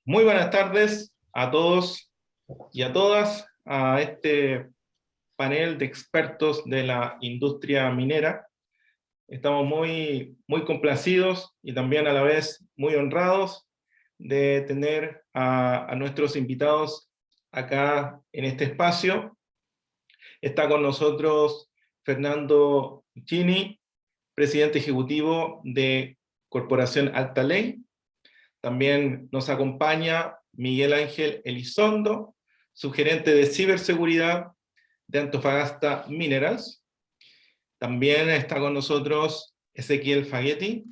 Muy buenas tardes a todos y a todas a este panel de expertos de la industria minera. Estamos muy complacidos y también a la vez muy honrados de tener a nuestros invitados acá en este espacio. Está con nosotros Fernando Chini, presidente ejecutivo de Corporación Alta Ley. También nos acompaña Miguel Ángel Elizondo, subgerente de ciberseguridad de Antofagasta Minerals. También está con nosotros Ezequiel Faghetti,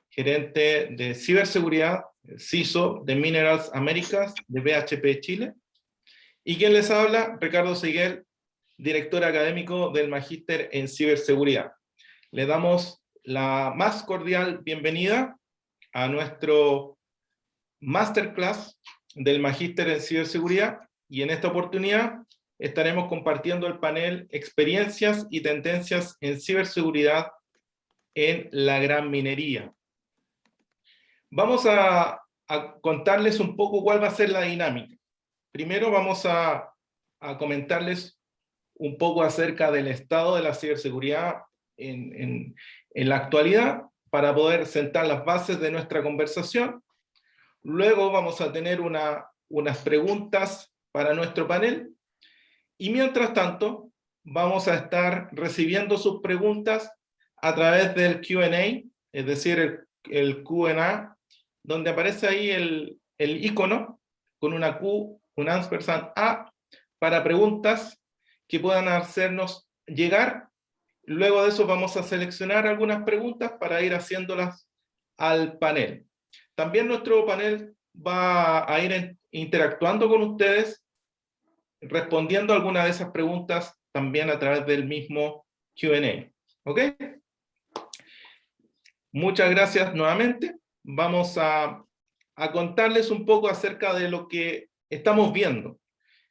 gerente de ciberseguridad, CISO de Minerals Américas de BHP Chile. Y quien les habla, Ricardo Seguel, director académico del Magíster en Ciberseguridad. Le damos la más cordial bienvenida a nuestro Masterclass del Magíster en Ciberseguridad, y en esta oportunidad estaremos compartiendo el panel Experiencias y Tendencias en Ciberseguridad en la Gran Minería. Vamos a contarles un poco cuál va a ser la dinámica. Primero vamos a comentarles un poco acerca del estado de la ciberseguridad en la actualidad, para poder sentar las bases de nuestra conversación. Luego vamos a tener unas preguntas para nuestro panel, y mientras tanto vamos a estar recibiendo sus preguntas a través del Q&A, es decir, el Q&A, donde aparece ahí el icono con una Q, un ampersand A, para preguntas que puedan hacernos llegar. Luego de eso vamos a seleccionar algunas preguntas para ir haciéndolas al panel. También nuestro panel va a ir interactuando con ustedes, respondiendo algunas de esas preguntas también a través del mismo Q&A. ¿Ok? Muchas gracias nuevamente. Vamos a contarles un poco acerca de lo que estamos viendo.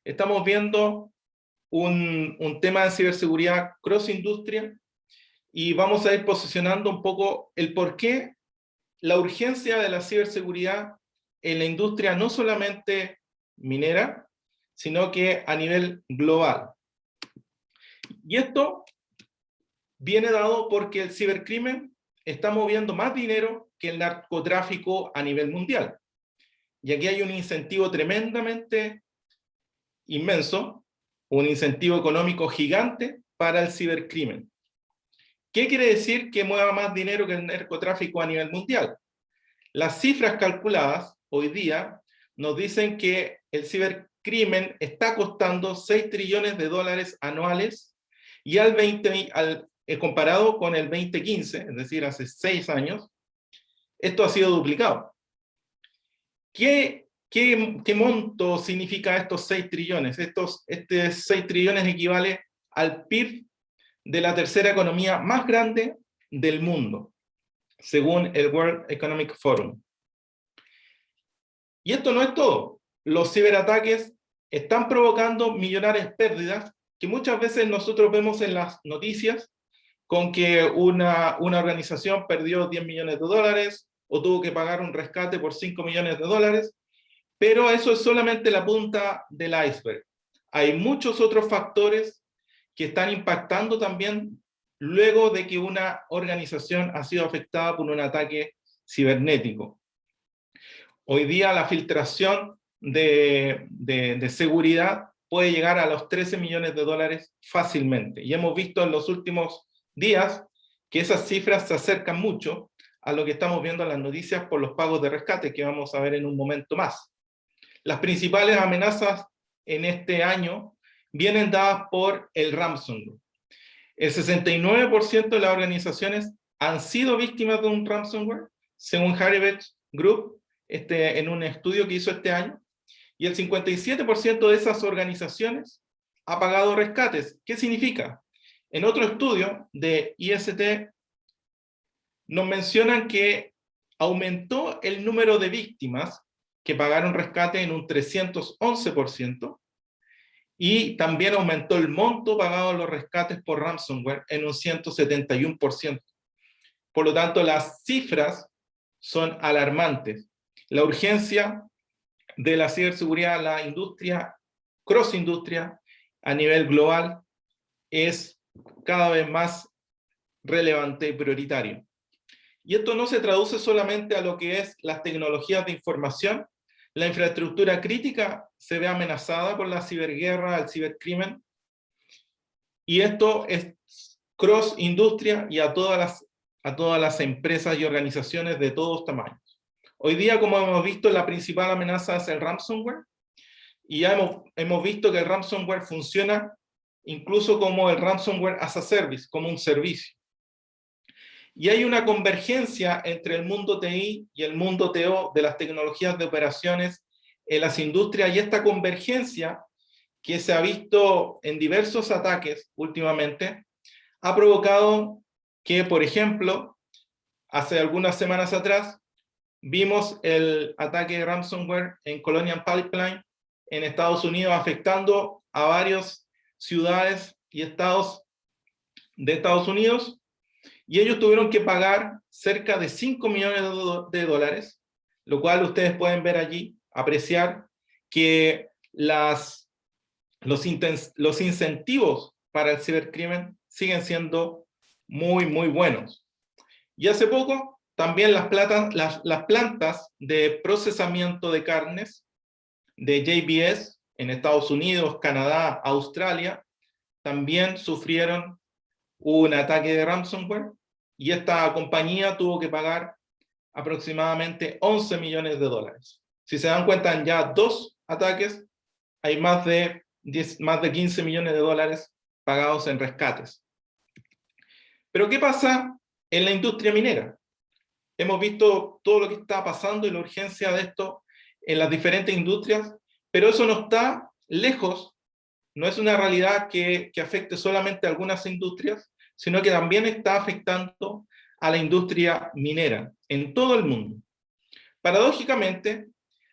Estamos viendo un tema de ciberseguridad cross-industria, y vamos a ir posicionando un poco el por qué la urgencia de la ciberseguridad en la industria no solamente minera, sino que a nivel global. Y esto viene dado porque el cibercrimen está moviendo más dinero que el narcotráfico a nivel mundial. Y aquí hay un incentivo tremendamente inmenso, un incentivo económico gigante para el cibercrimen. ¿Qué quiere decir que mueva más dinero que el narcotráfico a nivel mundial? Las cifras calculadas hoy día nos dicen que el cibercrimen está costando 6 trillones de dólares anuales, y comparado con el 2015, es decir, hace 6 años, esto ha sido duplicado. ¿Qué monto significa estos 6 trillones? Este 6 trillones equivale al PIB de la tercera economía más grande del mundo, según el World Economic Forum. Y esto no es todo. Los ciberataques están provocando millonarias pérdidas que muchas veces nosotros vemos en las noticias, con que una organización perdió 10 millones de dólares o tuvo que pagar un rescate por 5 millones de dólares, pero eso es solamente la punta del iceberg. Hay muchos otros factores que están impactando también luego de que una organización ha sido afectada por un ataque cibernético. Hoy día la filtración de seguridad puede llegar a los 13 millones de dólares fácilmente. Y hemos visto en los últimos días que esas cifras se acercan mucho a lo que estamos viendo en las noticias por los pagos de rescate, que vamos a ver en un momento más. Las principales amenazas en este año vienen dadas por el ransomware. El 69% de las organizaciones han sido víctimas de un ransomware, según Harvard Group, en un estudio que hizo este año, y el 57% de esas organizaciones ha pagado rescates. ¿Qué significa? En otro estudio de IST nos mencionan que aumentó el número de víctimas que pagaron rescate en un 311%, y también aumentó el monto pagado en los rescates por ransomware en un 171%. Por lo tanto, las cifras son alarmantes. La urgencia de la ciberseguridad, la industria, cross-industria, a nivel global, es cada vez más relevante y prioritario. Y esto no se traduce solamente a lo que es las tecnologías de información. La infraestructura crítica se ve amenazada por la ciberguerra, el cibercrimen, y esto es cross-industria y a todas las empresas y organizaciones de todos tamaños. Hoy día, como hemos visto, la principal amenaza es el ransomware, y ya hemos visto que el ransomware funciona incluso como el ransomware as a service, como un servicio. Y hay una convergencia entre el mundo TI y el mundo TO de las tecnologías de operaciones en las industrias, y esta convergencia que se ha visto en diversos ataques últimamente ha provocado que, por ejemplo, hace algunas semanas atrás vimos el ataque de ransomware en Colonial Pipeline en Estados Unidos, afectando a varias ciudades y estados de Estados Unidos, y ellos tuvieron que pagar cerca de 5 millones de dólares, lo cual ustedes pueden ver allí, apreciar que los incentivos para el cibercrimen siguen siendo muy, muy buenos. Y hace poco, también las plantas de procesamiento de carnes de JBS en Estados Unidos, Canadá, Australia, también sufrieron un ataque de ransomware, y esta compañía tuvo que pagar aproximadamente 11 millones de dólares. Si se dan cuenta, en ya 2 ataques hay más de 15 millones de dólares pagados en rescates. Pero ¿qué pasa en la industria minera? Hemos visto todo lo que está pasando y la urgencia de esto en las diferentes industrias, pero eso no está lejos, no es una realidad que afecte solamente a algunas industrias, sino que también está afectando a la industria minera en todo el mundo. Paradójicamente,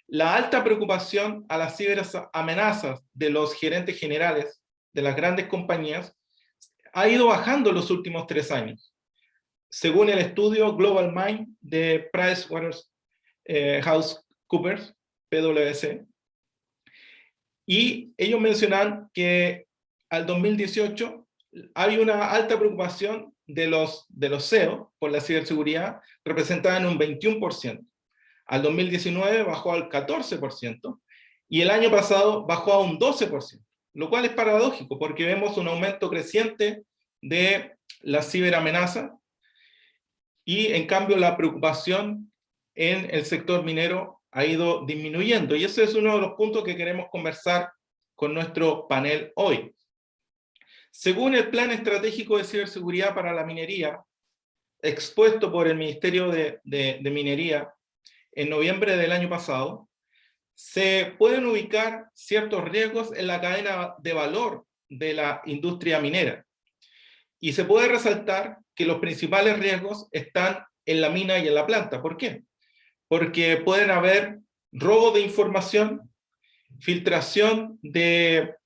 la alta preocupación a las ciberamenazas de los gerentes generales de las grandes compañías ha ido bajando en los últimos 3 años, según el estudio Global Mind de PricewaterhouseCoopers, PwC. Y ellos mencionan que al 2018 hay una alta preocupación de los CEO por la ciberseguridad, representada en un 21%. Al 2019 bajó al 14%, y el año pasado bajó a un 12%, lo cual es paradójico porque vemos un aumento creciente de la ciberamenaza, y en cambio la preocupación en el sector minero ha ido disminuyendo, y ese es uno de los puntos que queremos conversar con nuestro panel hoy. Según el Plan Estratégico de Ciberseguridad para la Minería, expuesto por el Ministerio de Minería en noviembre del año pasado, se pueden ubicar ciertos riesgos en la cadena de valor de la industria minera. Y se puede resaltar que los principales riesgos están en la mina y en la planta. ¿Por qué? Porque pueden haber robo de información, filtración de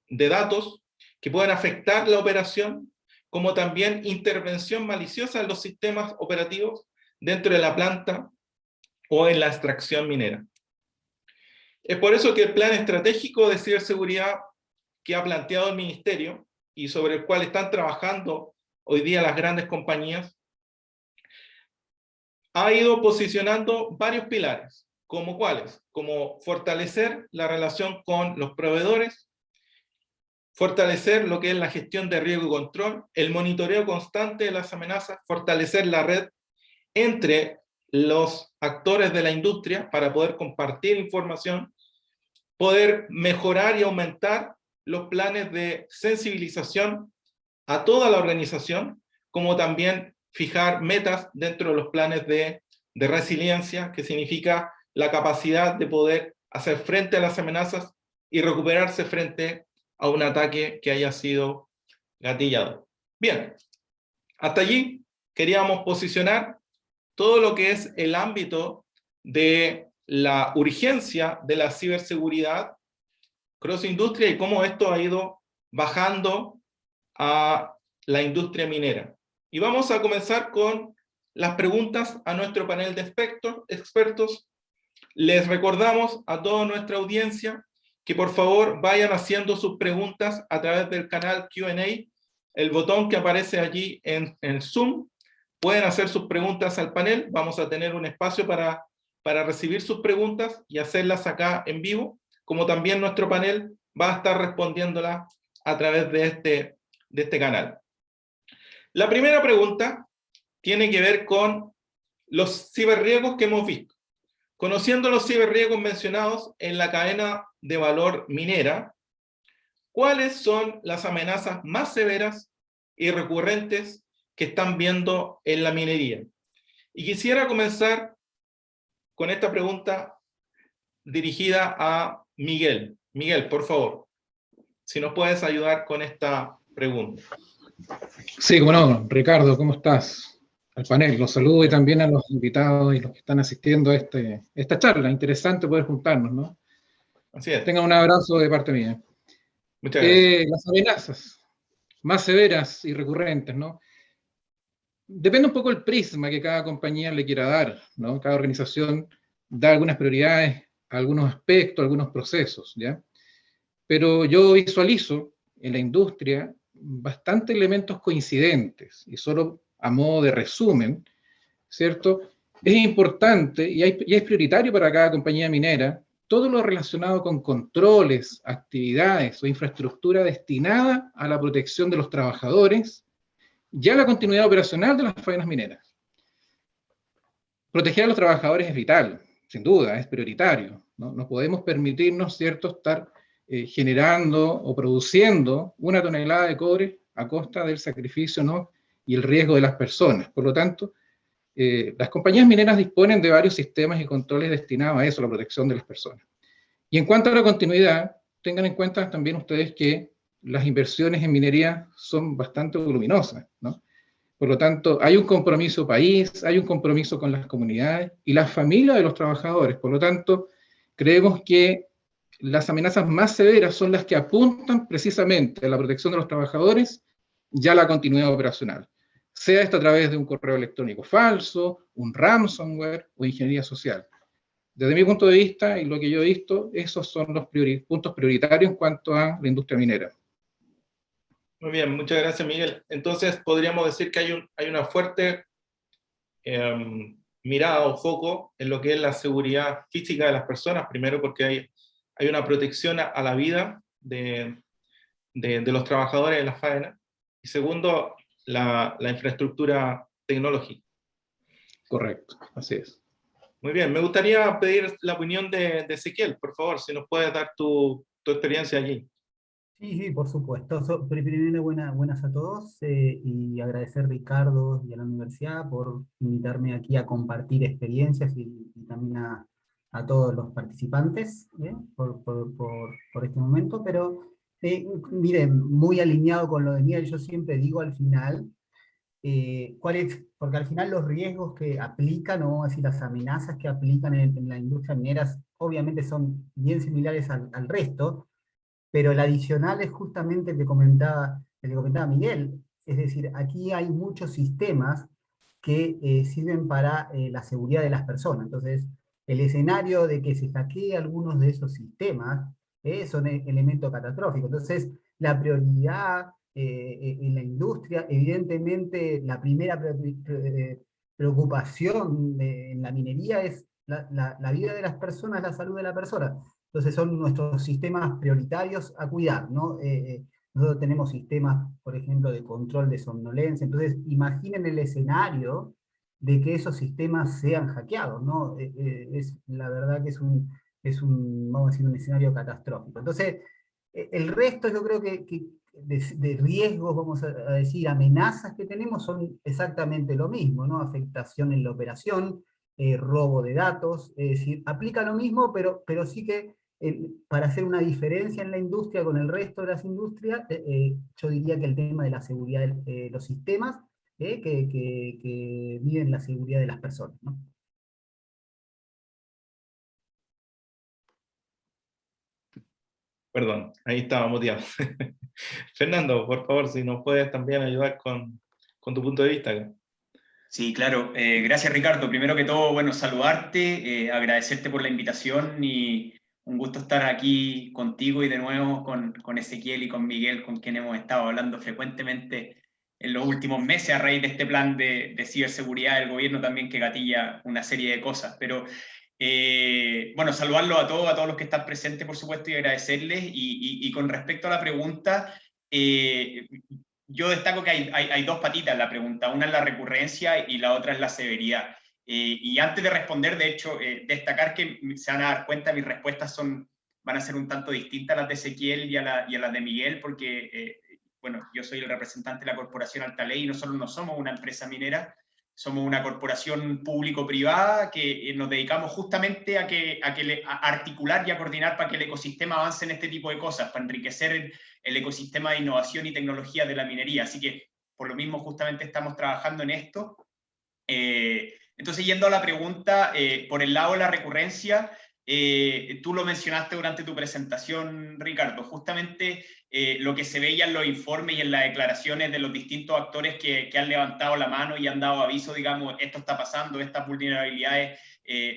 datos que pueden afectar la operación, como también intervención maliciosa en los sistemas operativos dentro de la planta o en la extracción minera. Es por eso que el Plan Estratégico de Ciberseguridad que ha planteado el Ministerio y sobre el cual están trabajando hoy día las grandes compañías, ha ido posicionando varios pilares, como cuáles, como fortalecer la relación con los proveedores, fortalecer lo que es la gestión de riesgo y control, el monitoreo constante de las amenazas, fortalecer la red entre los actores de la industria para poder compartir información, poder mejorar y aumentar los planes de sensibilización a toda la organización, como también fijar metas dentro de los planes de resiliencia, que significa la capacidad de poder hacer frente a las amenazas y recuperarse frente a un ataque que haya sido gatillado. Bien, hasta allí queríamos posicionar todo lo que es el ámbito de la urgencia de la ciberseguridad cross industria y cómo esto ha ido bajando a la industria minera. Y vamos a comenzar con las preguntas a nuestro panel de expertos. Les recordamos a toda nuestra audiencia que por favor vayan haciendo sus preguntas a través del canal Q&A, el botón que aparece allí en Zoom. Pueden hacer sus preguntas al panel, vamos a tener un espacio para recibir sus preguntas y hacerlas acá en vivo, como también nuestro panel va a estar respondiéndolas a través de este canal. La primera pregunta tiene que ver con los ciberriesgos que hemos visto. Conociendo los ciberriesgos mencionados en la cadena de valor minera, ¿cuáles son las amenazas más severas y recurrentes que están viendo en la minería? Y quisiera comenzar con esta pregunta dirigida a Miguel. Miguel, por favor, si nos puedes ayudar con esta pregunta. Sí, bueno, Ricardo, ¿cómo estás? Al panel, los saludo y también a los invitados y los que están asistiendo a esta charla. Interesante poder juntarnos, ¿no? Así es. Tengan un abrazo de parte mía. Muchas gracias. Las amenazas más severas y recurrentes, ¿no? Depende un poco del prisma que cada compañía le quiera dar, ¿no? Cada organización da algunas prioridades a algunos aspectos, a algunos procesos, ¿ya? Pero yo visualizo en la industria bastantes elementos coincidentes, y solo a modo de resumen, ¿cierto? Es importante y es prioritario para cada compañía minera todo lo relacionado con controles, actividades o infraestructura destinada a la protección de los trabajadores y a la continuidad operacional de las faenas mineras. Proteger a los trabajadores es vital, sin duda, es prioritario. No podemos permitirnos, ¿cierto?, estar generando o produciendo 1 tonelada de cobre a costa del sacrificio, ¿no?, y el riesgo de las personas. Por lo tanto, las compañías mineras disponen de varios sistemas y controles destinados a eso, a la protección de las personas. Y en cuanto a la continuidad, tengan en cuenta también ustedes que las inversiones en minería son bastante voluminosas, ¿no? Por lo tanto, hay un compromiso país, hay un compromiso con las comunidades y las familias de los trabajadores. Por lo tanto, creemos que las amenazas más severas son las que apuntan precisamente a la protección de los trabajadores y a la continuidad operacional. Sea esto a través de un correo electrónico falso, un ransomware o ingeniería social. Desde mi punto de vista y lo que yo he visto, esos son los puntos prioritarios en cuanto a la industria minera. Muy bien, muchas gracias, Miguel. Entonces, podríamos decir que hay una fuerte mirada o foco en lo que es la seguridad física de las personas, primero porque hay una protección a la vida de los trabajadores de la faena, y segundo, la infraestructura tecnológica. Correcto, así es. Muy bien, me gustaría pedir la opinión de Ezequiel, por favor, si nos puedes dar tu experiencia allí. Sí, sí, por supuesto. Primero, buenas a todos y agradecer a Ricardo y a la universidad por invitarme aquí a compartir experiencias y también a todos los participantes por este momento. Pero miren, muy alineado con lo de Miguel, yo siempre digo al final, porque al final los riesgos que aplican, o vamos a decir, las amenazas que aplican en la industria minera, obviamente son bien similares al resto, pero el adicional es justamente el que comentaba Miguel. Es decir, aquí hay muchos sistemas que sirven para la seguridad de las personas. Entonces, el escenario de que se hackee algunos de esos sistemas son elementos catastróficos. Entonces, la prioridad en la industria, evidentemente, la primera preocupación en la minería es la vida de las personas, la salud de la persona. Entonces son nuestros sistemas prioritarios a cuidar, ¿no? Nosotros tenemos sistemas, por ejemplo, de control de somnolencia. Entonces, imaginen el escenario de que esos sistemas sean hackeados, ¿no? La verdad que vamos a decir, un escenario catastrófico. Entonces, el resto yo creo que de riesgos, vamos a decir, amenazas que tenemos son exactamente lo mismo, ¿no? Afectación en la operación, robo de datos, es decir, aplica lo mismo, pero sí que para hacer una diferencia en la industria con el resto de las industrias, yo diría que el tema de la seguridad de los sistemas que miden la seguridad de las personas, ¿no? Perdón, ahí estaba muteado. Fernando, por favor, si nos puedes también ayudar con tu punto de vista. Sí, claro. Gracias, Ricardo. Primero que todo, bueno, saludarte, agradecerte por la invitación y un gusto estar aquí contigo y de nuevo con Ezequiel y con Miguel, con quien hemos estado hablando frecuentemente en los últimos meses a raíz de este plan de ciberseguridad del gobierno también que gatilla una serie de cosas. Pero, bueno, saludarlos a todos los que están presentes, por supuesto, y agradecerles. Y con respecto a la pregunta, yo destaco que hay dos patitas en la pregunta, una es la recurrencia y la otra es la severidad. Y antes de responder, de hecho, destacar que se van a dar cuenta, mis respuestas van a ser un tanto distintas a las de Ezequiel y a las de Miguel, porque, bueno, yo soy el representante de la corporación Altaley y nosotros no somos una empresa minera, somos una corporación público-privada que nos dedicamos justamente a articular y a coordinar para que el ecosistema avance en este tipo de cosas, para enriquecer el ecosistema de innovación y tecnología de la minería. Así que, por lo mismo, justamente estamos trabajando en esto. Entonces, yendo a la pregunta, por el lado de la recurrencia, tú lo mencionaste durante tu presentación, Ricardo, justamente lo que se veía en los informes y en las declaraciones de los distintos actores que han levantado la mano y han dado aviso, digamos, esto está pasando, estas vulnerabilidades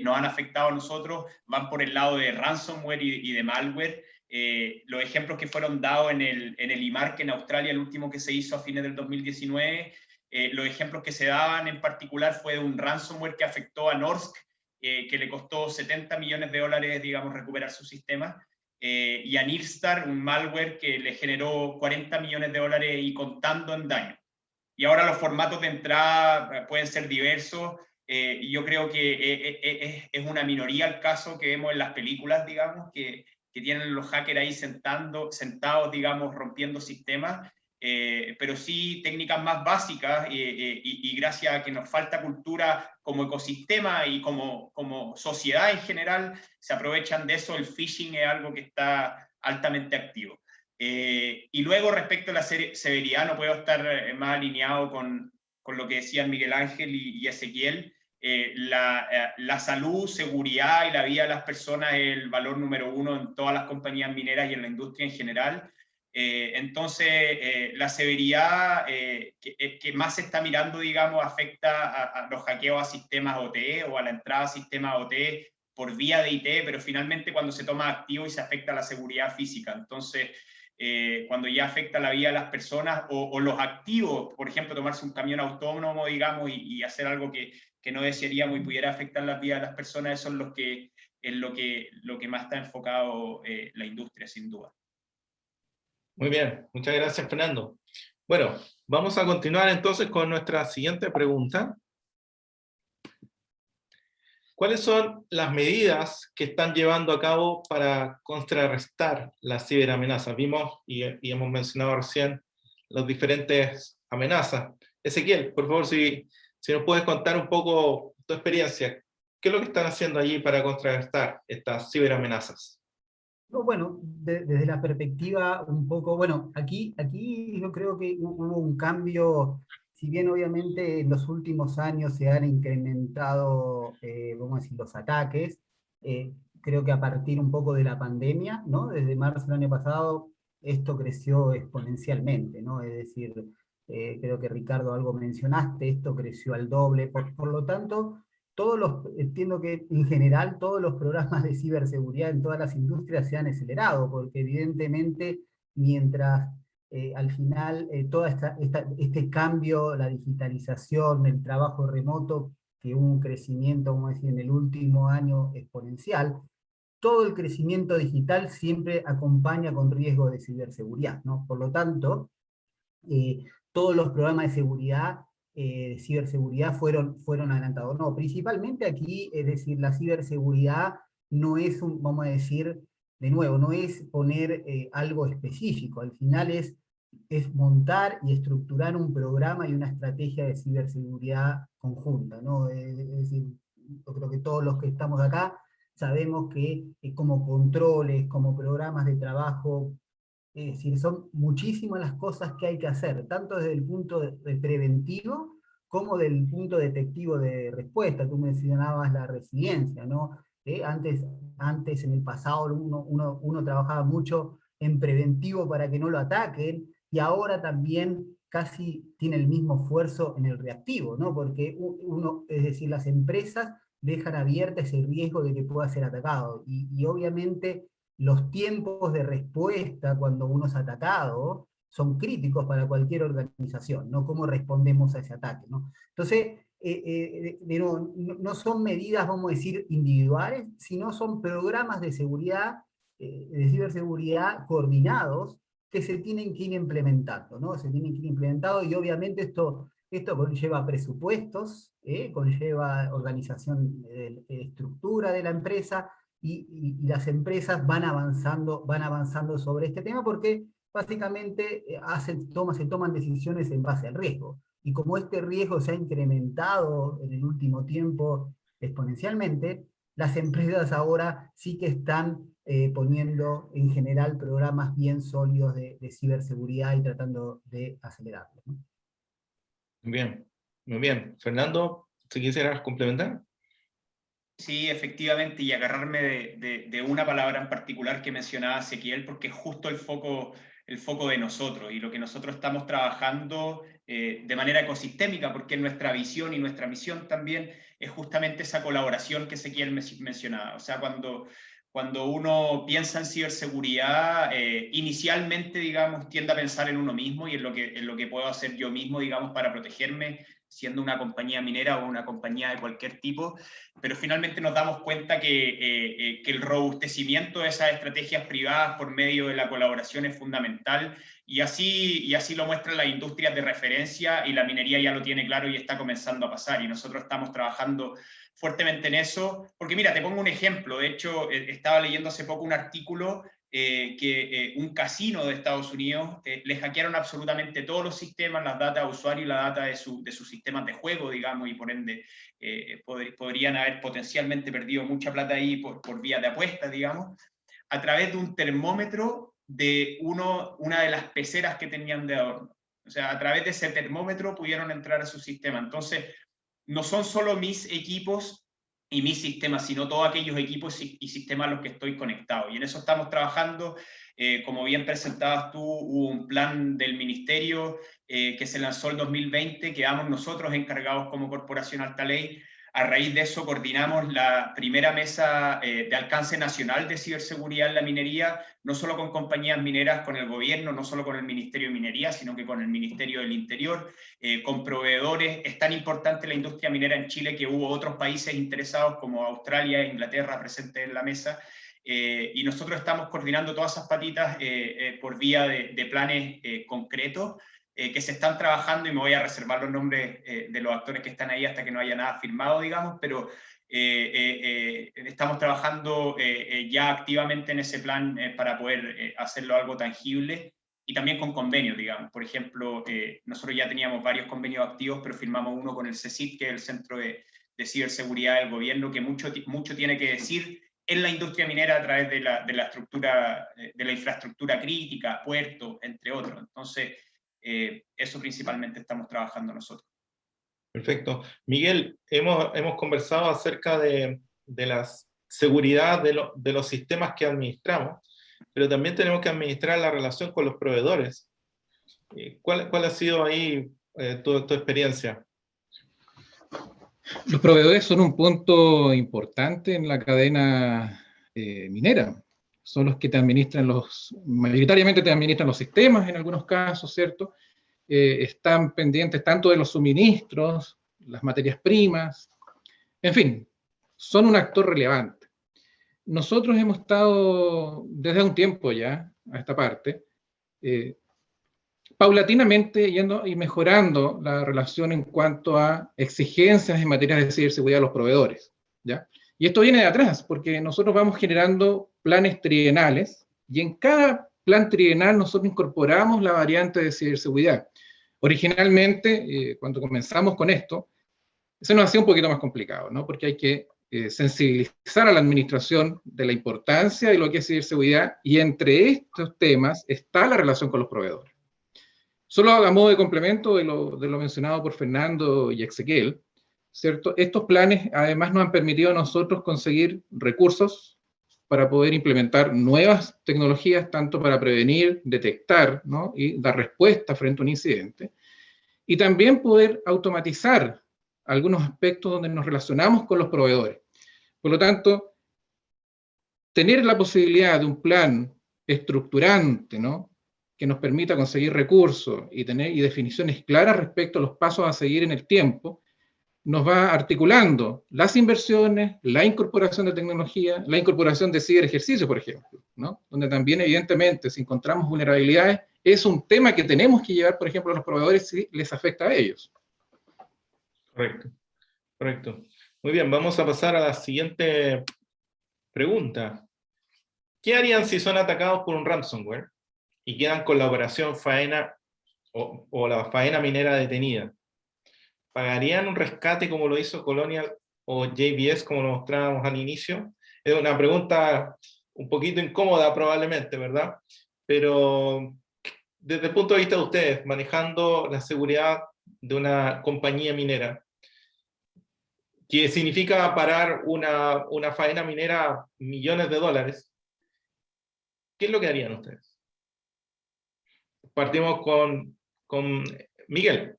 nos han afectado a nosotros, van por el lado de ransomware y de malware. Los ejemplos que fueron dados en el IMARC en Australia, el último que se hizo a fines del 2019, los ejemplos que se daban en particular fue de un ransomware que afectó a Norsk, que le costó $70 millones, digamos, recuperar su sistema, y a Nirstar, un malware que le generó $40 millones y contando en daño. Y ahora los formatos de entrada pueden ser diversos, y yo creo que es una minoría el caso que vemos en las películas, digamos, que tienen los hackers ahí sentados, digamos, rompiendo sistemas, pero sí técnicas más básicas y gracias a que nos falta cultura como ecosistema y como sociedad en general, se aprovechan de eso. El phishing es algo que está altamente activo. Y luego respecto a la severidad, no puedo estar más alineado con lo que decían Miguel Ángel y Ezequiel. La salud, seguridad y la vida de las personas es el valor número uno en todas las compañías mineras y en la industria en general. Entonces, la severidad que más se está mirando, digamos, afecta a los hackeos a sistemas OT o a la entrada a sistemas OT por vía de IT, pero finalmente cuando se toma activo y se afecta a la seguridad física. Entonces, cuando ya afecta la vida de las personas o los activos, por ejemplo, tomarse un camión autónomo, digamos, y hacer algo que no desearíamos y pudiera afectar la vida de las personas, eso es lo que más está enfocado la industria, sin duda. Muy bien, muchas gracias, Fernando. Bueno, vamos a continuar entonces con nuestra siguiente pregunta. ¿Cuáles son las medidas que están llevando a cabo para contrarrestar las ciberamenazas? Vimos y hemos mencionado recién las diferentes amenazas. Ezequiel, por favor, si nos puedes contar un poco tu experiencia. ¿Qué es lo que están haciendo allí para contrarrestar estas ciberamenazas? No, bueno, desde la perspectiva un poco, bueno, aquí yo creo que hubo un cambio, si bien obviamente en los últimos años se han incrementado, vamos a decir, los ataques, creo que a partir un poco de la pandemia, ¿no? Desde marzo del año pasado, esto creció exponencialmente, ¿no? Es decir, creo que Ricardo algo mencionaste, esto creció al doble, por lo tanto entiendo que en general todos los programas de ciberseguridad en todas las industrias se han acelerado, porque evidentemente mientras al final todo este cambio, la digitalización, el trabajo remoto, que hubo un crecimiento, vamos a decir, en el último año exponencial, todo el crecimiento digital siempre acompaña con riesgo de ciberseguridad, ¿no? Por lo tanto, todos los programas de seguridad, de ciberseguridad fueron adelantados. No, principalmente aquí, es decir, la ciberseguridad no es, vamos a decir, de nuevo, no es poner algo específico, al final es montar y estructurar un programa y una estrategia de ciberseguridad conjunta, ¿no? Es decir, yo creo que todos los que estamos acá sabemos que como controles, como programas de trabajo, es decir, son muchísimas las cosas que hay que hacer, tanto desde el punto de preventivo como del punto detectivo de respuesta. Tú mencionabas la resiliencia, ¿no? Antes en el pasado uno trabajaba mucho en preventivo para que no lo ataquen, y ahora también casi tiene el mismo esfuerzo en el reactivo, ¿no? Porque es decir, las empresas dejan abierta ese riesgo de que pueda ser atacado, y obviamente los tiempos de respuesta cuando uno es atacado son críticos para cualquier organización, ¿no? ¿Cómo respondemos a ese ataque, ¿no? Entonces, no son medidas, vamos a decir, individuales, sino son programas de seguridad, de ciberseguridad coordinados, que se tienen que ir implementando, ¿no? Se tienen que ir implementando, y obviamente esto conlleva presupuestos, conlleva organización, estructura de la empresa, y las empresas van avanzando sobre este tema, porque básicamente se toman decisiones en base al riesgo. Y como este riesgo se ha incrementado en el último tiempo exponencialmente, las empresas ahora sí que están poniendo en general programas bien sólidos de ciberseguridad y tratando de acelerarlo, ¿no? Bien, muy bien. Fernando, si quisieras complementar. Sí, efectivamente, y agarrarme de una palabra en particular que mencionaba Ezequiel, porque es justo el foco de nosotros y lo que nosotros estamos trabajando de manera ecosistémica, porque nuestra visión y nuestra misión también es justamente esa colaboración que Ezequiel mencionaba. O sea, cuando uno piensa en ciberseguridad, inicialmente, digamos, tiende a pensar en uno mismo y en lo que puedo hacer yo mismo, digamos, para protegerme, siendo una compañía minera o una compañía de cualquier tipo, pero finalmente nos damos cuenta que el robustecimiento de esas estrategias privadas por medio de la colaboración es fundamental, y así lo muestran las industrias de referencia, y la minería ya lo tiene claro y está comenzando a pasar, y nosotros estamos trabajando fuertemente en eso, porque mira, te pongo un ejemplo. De hecho, estaba leyendo hace poco un artículo que un casino de Estados Unidos le hackearon absolutamente todos los sistemas, las data de usuario y la data de sus sistemas de juego, digamos, y por ende podrían haber potencialmente perdido mucha plata ahí por vía de apuestas, digamos, a través de un termómetro de una de las peceras que tenían de adorno. O sea, a través de ese termómetro pudieron entrar a su sistema. Entonces, no son solo mis equipos y mis sistemas, sino todos aquellos equipos y sistemas a los que estoy conectado. Y en eso estamos trabajando. Como bien presentabas tú, hubo un plan del ministerio que se lanzó el 2020, quedamos nosotros encargados como Corporación Altaley. A raíz de eso coordinamos la primera mesa de alcance nacional de ciberseguridad en la minería, no solo con compañías mineras, con el gobierno, no solo con el Ministerio de Minería, sino que con el Ministerio del Interior, con proveedores. Es tan importante la industria minera en Chile que hubo otros países interesados como Australia e Inglaterra presentes en la mesa, y nosotros estamos coordinando todas esas patitas por vía de planes concretos, que se están trabajando, y me voy a reservar los nombres de los actores que están ahí hasta que no haya nada firmado, digamos, pero estamos trabajando ya activamente en ese plan para poder hacerlo algo tangible, y también con convenios, digamos. Por ejemplo, nosotros ya teníamos varios convenios activos, pero firmamos uno con el CECIT, que es el Centro de Ciberseguridad del Gobierno, que mucho tiene que decir en la industria minera a través de la estructura, de la infraestructura crítica, puertos, entre otros. Entonces, eso principalmente estamos trabajando nosotros. Perfecto. Miguel, hemos conversado acerca de la seguridad de los sistemas que administramos, pero también tenemos que administrar la relación con los proveedores. ¿Cuál ha sido ahí tu experiencia? Los proveedores son un punto importante en la cadena minera. Son los que mayoritariamente te administran los sistemas en algunos casos, ¿cierto? Están pendientes tanto de los suministros, las materias primas, en fin, son un actor relevante. Nosotros hemos estado desde un tiempo ya a esta parte, paulatinamente yendo y mejorando la relación en cuanto a exigencias en materia de ciberseguridad de los proveedores, ¿ya? Y esto viene de atrás, porque nosotros vamos generando planes trienales, y en cada plan trienal nosotros incorporamos la variante de ciberseguridad. Originalmente, cuando comenzamos con esto, se nos hacía un poquito más complicado, ¿no? Porque hay que sensibilizar a la administración de la importancia de lo que es ciberseguridad, y entre estos temas está la relación con los proveedores. Solo a modo de complemento de lo mencionado por Fernando y Ezequiel, ¿cierto? Estos planes además nos han permitido a nosotros conseguir recursos para poder implementar nuevas tecnologías, tanto para prevenir, detectar, ¿no?, y dar respuesta frente a un incidente, y también poder automatizar algunos aspectos donde nos relacionamos con los proveedores. Por lo tanto, tener la posibilidad de un plan estructurante, ¿no?, que nos permita conseguir recursos y tener definiciones claras respecto a los pasos a seguir en el tiempo, nos va articulando las inversiones, la incorporación de tecnología, la incorporación de ciberejercicio, por ejemplo, ¿no?, donde también, evidentemente, si encontramos vulnerabilidades, es un tema que tenemos que llevar, por ejemplo, a los proveedores si les afecta a ellos. Correcto, correcto. Muy bien, vamos a pasar a la siguiente pregunta. ¿Qué harían si son atacados por un ransomware y quedan con la operación faena o la faena minera detenida? ¿Pagarían un rescate como lo hizo Colonial o JBS, como lo mostrábamos al inicio? Es una pregunta un poquito incómoda probablemente, ¿verdad? Pero desde el punto de vista de ustedes, manejando la seguridad de una compañía minera, que significa parar una faena minera millones de dólares, ¿qué es lo que harían ustedes? Partimos con Miguel.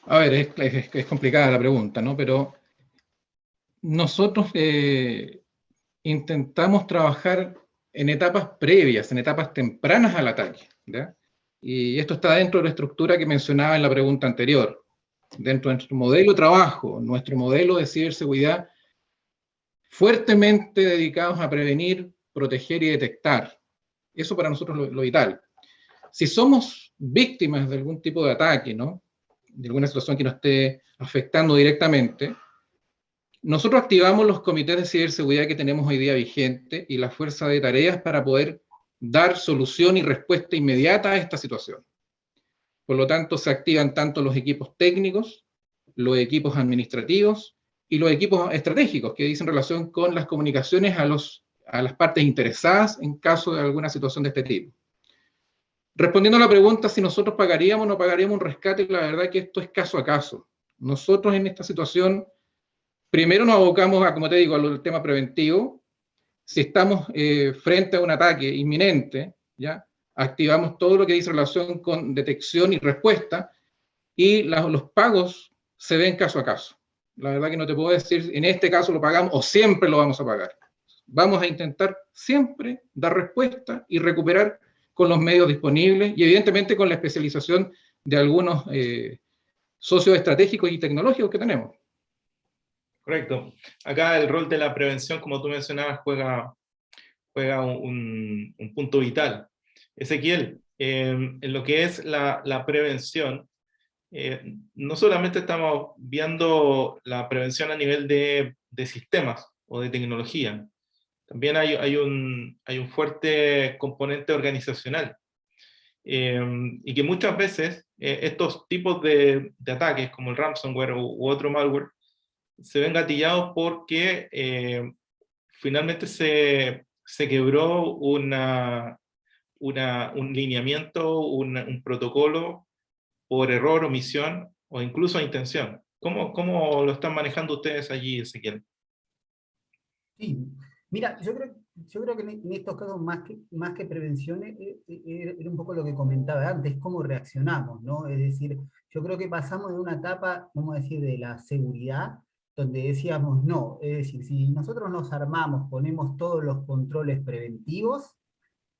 A ver, es complicada la pregunta, ¿no? Pero nosotros intentamos trabajar en etapas previas, en etapas tempranas al ataque, ¿ya? Y esto está dentro de la estructura que mencionaba en la pregunta anterior. Dentro de nuestro modelo de trabajo, nuestro modelo de ciberseguridad, fuertemente dedicados a prevenir, proteger y detectar. Eso para nosotros es lo vital. Si somos víctimas de algún tipo de ataque, ¿no?, de alguna situación que nos esté afectando directamente, nosotros activamos los comités de ciberseguridad que tenemos hoy día vigentes y la fuerza de tareas para poder dar solución y respuesta inmediata a esta situación. Por lo tanto, se activan tanto los equipos técnicos, los equipos administrativos y los equipos estratégicos que dicen relación con las comunicaciones a las partes interesadas en caso de alguna situación de este tipo. Respondiendo a la pregunta si nosotros pagaríamos o no pagaríamos un rescate, la verdad es que esto es caso a caso. Nosotros en esta situación, primero nos abocamos a, como te digo, al tema preventivo. Si estamos frente a un ataque inminente, ¿ya?, activamos todo lo que dice relación con detección y respuesta, y los pagos se ven caso a caso. La verdad que no te puedo decir, en este caso lo pagamos o siempre lo vamos a pagar. Vamos a intentar siempre dar respuesta y recuperar con los medios disponibles y evidentemente con la especialización de algunos socios estratégicos y tecnológicos que tenemos. Correcto. Acá el rol de la prevención, como tú mencionabas, juega un punto vital. Ezequiel, en lo que es la prevención, no solamente estamos viendo la prevención a nivel de sistemas o de tecnología, también hay un fuerte componente organizacional. Y que muchas veces estos tipos de ataques, como el ransomware u otro malware, se ven gatillados porque finalmente se quebró un lineamiento, un protocolo por error, omisión o incluso intención. ¿Cómo lo están manejando ustedes allí, Ezequiel? Sí, mira, yo creo que en estos casos más que prevención era un poco lo que comentaba antes, cómo reaccionamos, ¿no? Es decir, yo creo que pasamos de una etapa, vamos a decir, de la seguridad, donde decíamos no, es decir, si nosotros nos armamos, ponemos todos los controles preventivos,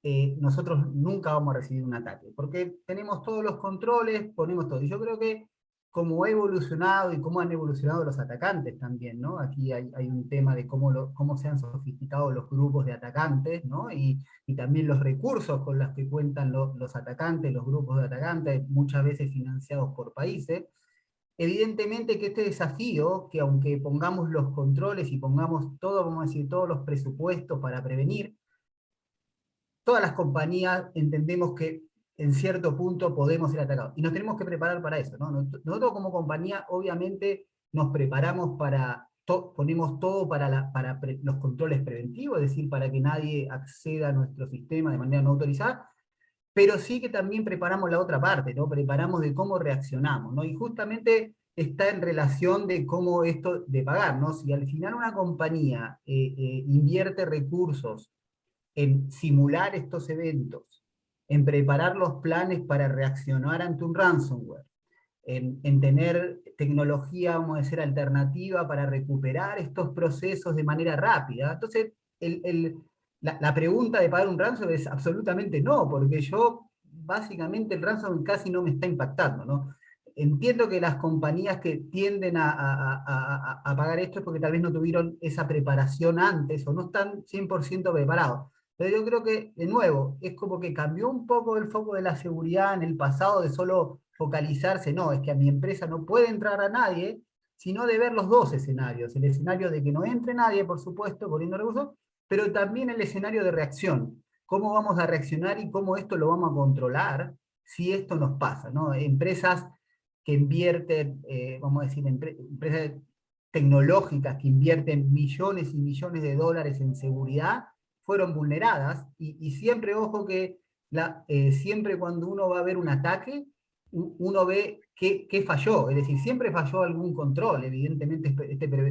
nosotros nunca vamos a recibir un ataque, porque tenemos todos los controles, ponemos todo. Y yo creo que como ha evolucionado y cómo han evolucionado los atacantes también, ¿no? Aquí hay un tema de cómo se han sofisticado los grupos de atacantes, ¿no? Y también los recursos con los que cuentan los atacantes, los grupos de atacantes, muchas veces financiados por países. Evidentemente que este desafío, que aunque pongamos los controles y pongamos todo, vamos a decir, todos los presupuestos para prevenir, todas las compañías entendemos que en cierto punto podemos ser atacados. Y nos tenemos que preparar para eso, ¿no? Nosotros como compañía, obviamente, nos preparamos ponemos todo para los controles preventivos, es decir, para que nadie acceda a nuestro sistema de manera no autorizada, pero sí que también preparamos la otra parte, ¿no? Preparamos de cómo reaccionamos, ¿no? Y justamente está en relación de cómo esto de pagar, ¿no? Si al final una compañía invierte recursos en simular estos eventos, en preparar los planes para reaccionar ante un ransomware, en tener tecnología, vamos a decir, alternativa para recuperar estos procesos de manera rápida. Entonces, la pregunta de pagar un ransomware es absolutamente no, porque yo, básicamente, el ransomware casi no me está impactando, ¿no? Entiendo que las compañías que tienden a pagar esto es porque tal vez no tuvieron esa preparación antes o no están 100% preparados. Pero yo creo que, de nuevo, es como que cambió un poco el foco de la seguridad en el pasado de solo focalizarse, no, es que a mi empresa no puede entrar a nadie, sino de ver los dos escenarios. El escenario de que no entre nadie, por supuesto, poniendo recursos, pero también el escenario de reacción. ¿Cómo vamos a reaccionar y cómo esto lo vamos a controlar si esto nos pasa, ¿no? Empresas que invierten, vamos a decir, empresas tecnológicas que invierten millones y millones de dólares en seguridad, fueron vulneradas, y siempre, ojo, que siempre cuando uno va a ver un ataque, uno ve qué falló, es decir, siempre falló algún control, evidentemente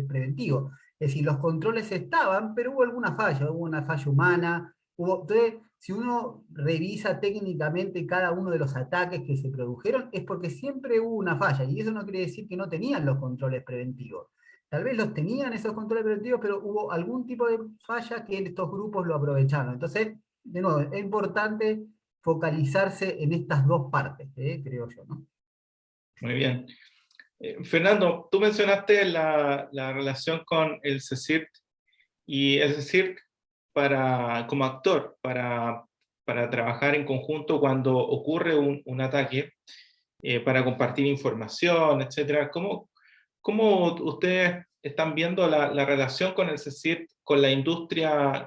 preventivo. Es decir, los controles estaban, pero hubo alguna falla, hubo una falla humana. Entonces, si uno revisa técnicamente cada uno de los ataques que se produjeron, es porque siempre hubo una falla, y eso no quiere decir que no tenían los controles preventivos. Tal vez los tenían esos controles preventivos, pero hubo algún tipo de falla que estos grupos lo aprovecharon. Entonces, de nuevo, es importante focalizarse en estas dos partes, creo yo, ¿no? Muy bien. Fernando, tú mencionaste la relación con el CSIRT, y el CSIRT como actor, para trabajar en conjunto cuando ocurre un ataque, para compartir información, etc. ¿Cómo ustedes están viendo la relación con el CSIRT, con la industria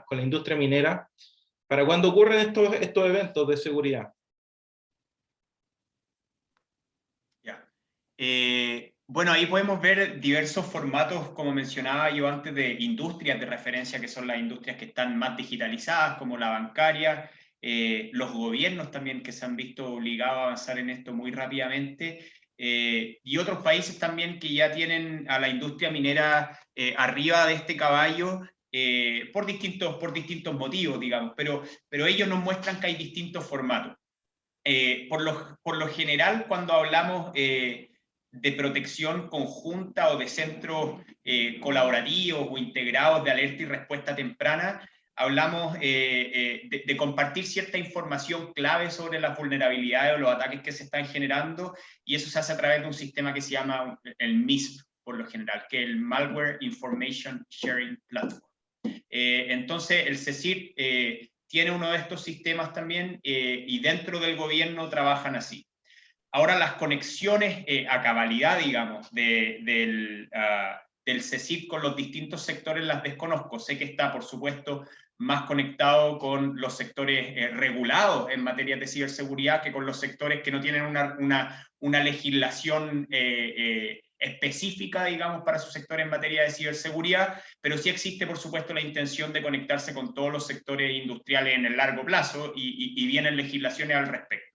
minera, para cuando ocurren estos eventos de seguridad? Bueno, ahí podemos ver diversos formatos, como mencionaba yo antes, de industrias de referencia, que son las industrias que están más digitalizadas, como la bancaria, los gobiernos también que se han visto obligados a avanzar en esto muy rápidamente, y otros países también que ya tienen a la industria minera arriba de este caballo, por distintos motivos, digamos, pero ellos nos muestran que hay distintos formatos. Por lo general, cuando hablamos de protección conjunta o de centros colaborativos o integrados de alerta y respuesta temprana, hablamos de compartir cierta información clave sobre las vulnerabilidades o los ataques que se están generando, y eso se hace a través de un sistema que se llama el MISP, por lo general, que es el Malware Information Sharing Platform. Entonces, el CSIRT tiene uno de estos sistemas también, y dentro del gobierno trabajan así. Ahora, las conexiones a cabalidad, digamos, del CSIRT con los distintos sectores las desconozco. Sé que está, por supuesto, más conectado con los sectores regulados en materia de ciberseguridad que con los sectores que no tienen una legislación específica, digamos, para su sector en materia de ciberseguridad, pero sí existe, por supuesto, la intención de conectarse con todos los sectores industriales en el largo plazo, y vienen legislaciones al respecto.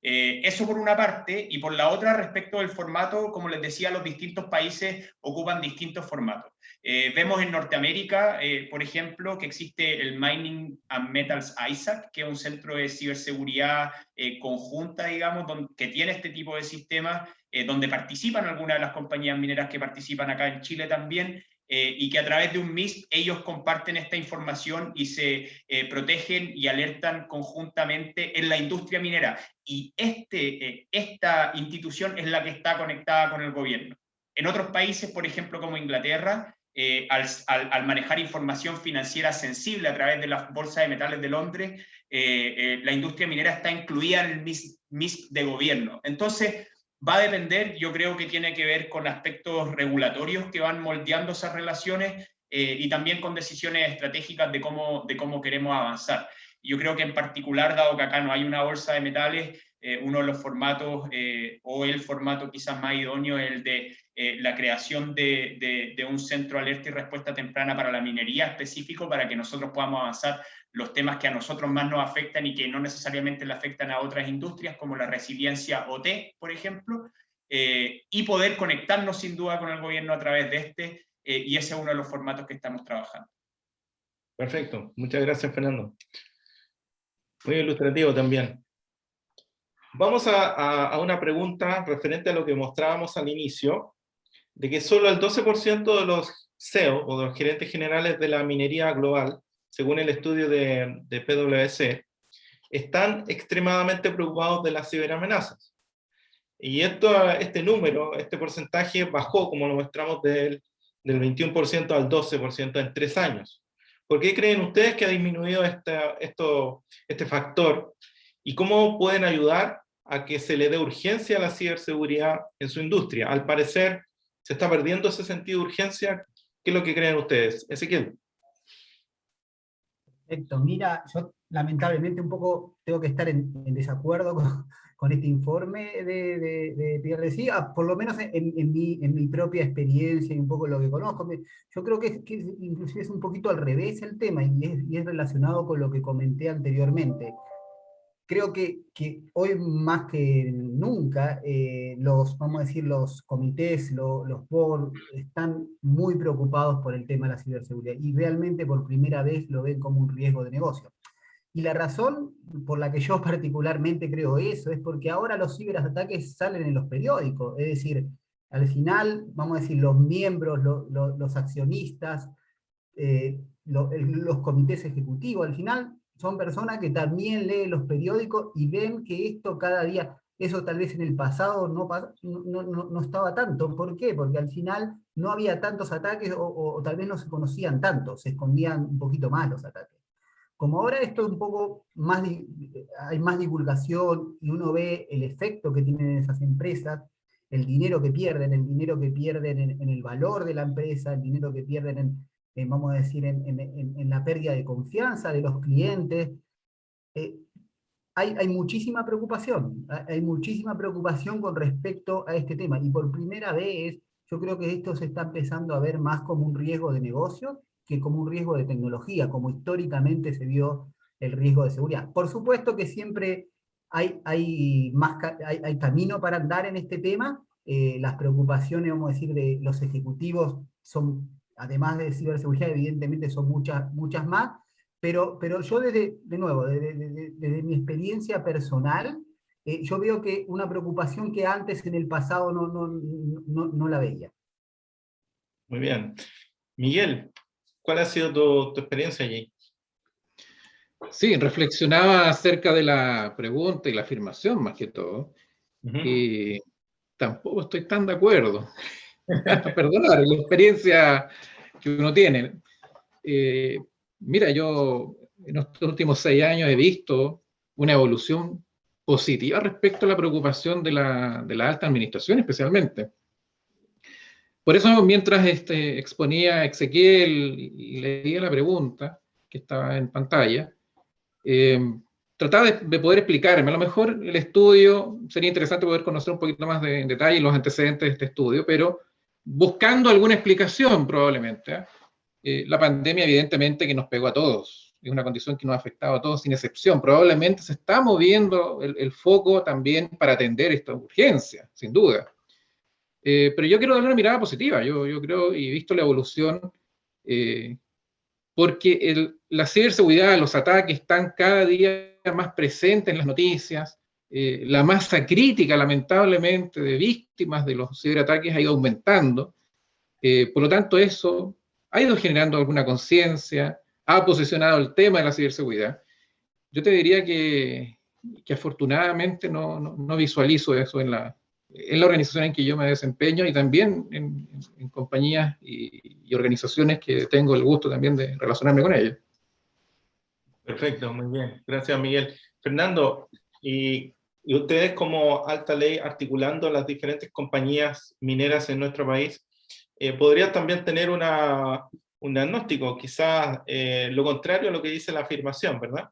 Eso por una parte, y por la otra, respecto del formato, como les decía, los distintos países ocupan distintos formatos. Vemos en Norteamérica, por ejemplo, que existe el Mining and Metals ISAC, que es un centro de ciberseguridad conjunta, digamos, que tiene este tipo de sistemas, donde participan algunas de las compañías mineras que participan acá en Chile también, y que a través de un MISP ellos comparten esta información y se protegen y alertan conjuntamente en la industria minera. Y esta institución es la que está conectada con el gobierno. En otros países, por ejemplo, como Inglaterra, al manejar información financiera sensible a través de la Bolsa de Metales de Londres, la industria minera está incluida en el MISP de gobierno. Entonces, va a depender, yo creo que tiene que ver con aspectos regulatorios que van moldeando esas relaciones, y también con decisiones estratégicas de cómo queremos avanzar. Yo creo que en particular, dado que acá no hay una bolsa de metales, uno de los formatos, o el formato quizás más idóneo, es el de la creación de un centro de alerta y respuesta temprana para la minería específico, para que nosotros podamos avanzar los temas que a nosotros más nos afectan y que no necesariamente le afectan a otras industrias, como la resiliencia OT, por ejemplo, y poder conectarnos sin duda con el gobierno a través de este, y ese es uno de los formatos que estamos trabajando. Perfecto, muchas gracias, Fernando. Muy ilustrativo también. Vamos a una pregunta referente a lo que mostrábamos al inicio, de que solo el 12% de los CEO, o de los gerentes generales de la minería global, según el estudio de PwC, están extremadamente preocupados de las ciberamenazas. Y este número, este porcentaje bajó, como lo mostramos, del 21% al 12% en 3 años. ¿Por qué creen ustedes que ha disminuido este factor? ¿Y cómo pueden ayudar a que se le dé urgencia a la ciberseguridad en su industria? Al parecer, se está perdiendo ese sentido de urgencia. ¿Qué es lo que creen ustedes? Ezequiel. Perfecto. Mira, yo lamentablemente un poco tengo que estar en desacuerdo con este informe de PwC, por lo menos en mi propia experiencia y un poco lo que conozco. Yo creo que inclusive es un poquito al revés el tema y es relacionado con lo que comenté anteriormente. Creo que hoy más que nunca vamos a decir, los comités, los boards, están muy preocupados por el tema de la ciberseguridad y realmente por primera vez lo ven como un riesgo de negocio. Y la razón por la que yo particularmente creo eso es porque ahora los ciberataques salen en los periódicos, es decir, al final, vamos a decir, los miembros, los accionistas, los comités ejecutivos, al final son personas que también leen los periódicos y ven que esto cada día, eso tal vez en el pasado no estaba tanto. ¿Por qué? Porque al final no había tantos ataques o tal vez no se conocían tanto, se escondían un poquito más los ataques. Como ahora esto es un poco más, hay más divulgación y uno ve el efecto que tienen esas empresas, el dinero que pierden en el valor de la empresa, el dinero que pierden vamos a decir, en la pérdida de confianza de los clientes, hay muchísima preocupación con respecto a este tema, y por primera vez yo creo que esto se está empezando a ver más como un riesgo de negocio que como un riesgo de tecnología, como históricamente se vio el riesgo de seguridad. Por supuesto que siempre hay camino para andar en este tema, las preocupaciones, vamos a decir, de los ejecutivos son, además de ciberseguridad, evidentemente son muchas más, pero yo de nuevo, desde mi experiencia personal, yo veo que una preocupación que antes en el pasado no la veía. Muy bien. Miguel, ¿cuál ha sido tu experiencia allí? Sí, reflexionaba acerca de la pregunta y la afirmación más que todo, y tampoco estoy tan de acuerdo. Perdonar, la experiencia que uno tiene. Mira, yo en estos últimos 6 años he visto una evolución positiva respecto a la preocupación de la alta administración especialmente. Por eso, mientras exponía Ezequiel y leía la pregunta que estaba en pantalla, trataba de poder explicarme. A lo mejor el estudio, sería interesante poder conocer un poquito más en detalle los antecedentes de este estudio, pero buscando alguna explicación probablemente. La pandemia evidentemente que nos pegó a todos, es una condición que nos ha afectado a todos sin excepción. Probablemente se está moviendo el foco también para atender esta urgencia, sin duda. Pero yo quiero darle una mirada positiva. Yo creo, y he visto la evolución, porque la ciberseguridad, los ataques están cada día más presentes en las noticias. La masa crítica, lamentablemente, de víctimas de los ciberataques ha ido aumentando. Por lo tanto, eso ha ido generando alguna conciencia, ha posicionado el tema de la ciberseguridad. Yo te diría que afortunadamente no visualizo eso en la organización en que yo me desempeño y también en compañías y organizaciones que tengo el gusto también de relacionarme con ellas. Perfecto, muy bien. Gracias, Miguel. Fernando, y ustedes como Alta Ley, articulando las diferentes compañías mineras en nuestro país, podrían también tener un diagnóstico, quizás lo contrario a lo que dice la afirmación, ¿verdad?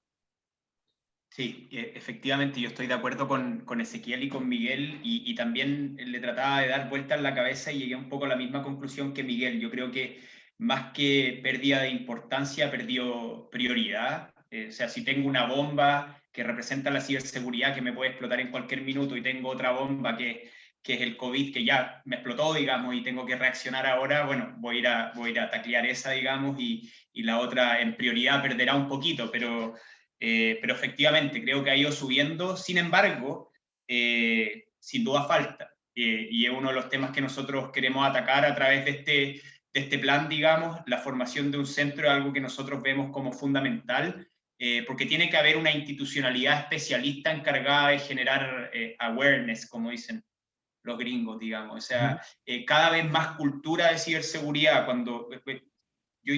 Sí, efectivamente, yo estoy de acuerdo con Ezequiel y con Miguel, y también le trataba de dar vueltas en la cabeza y llegué un poco a la misma conclusión que Miguel. Yo creo que más que pérdida de importancia, perdió prioridad. O sea, si tengo una bomba que representa la ciberseguridad que me puede explotar en cualquier minuto y tengo otra bomba que que es el COVID, que ya me explotó, digamos, y tengo que reaccionar ahora, bueno, voy a ir a taclear esa, digamos, y la otra en prioridad perderá un poquito, pero efectivamente creo que ha ido subiendo. Sin embargo, sin duda falta, y es uno de los temas que nosotros queremos atacar a través de este plan, digamos. La formación de un centro es algo que nosotros vemos como fundamental, porque tiene que haber una institucionalidad especialista encargada de generar awareness, como dicen los gringos, digamos. O sea, cada vez más cultura de ciberseguridad. Cuando yo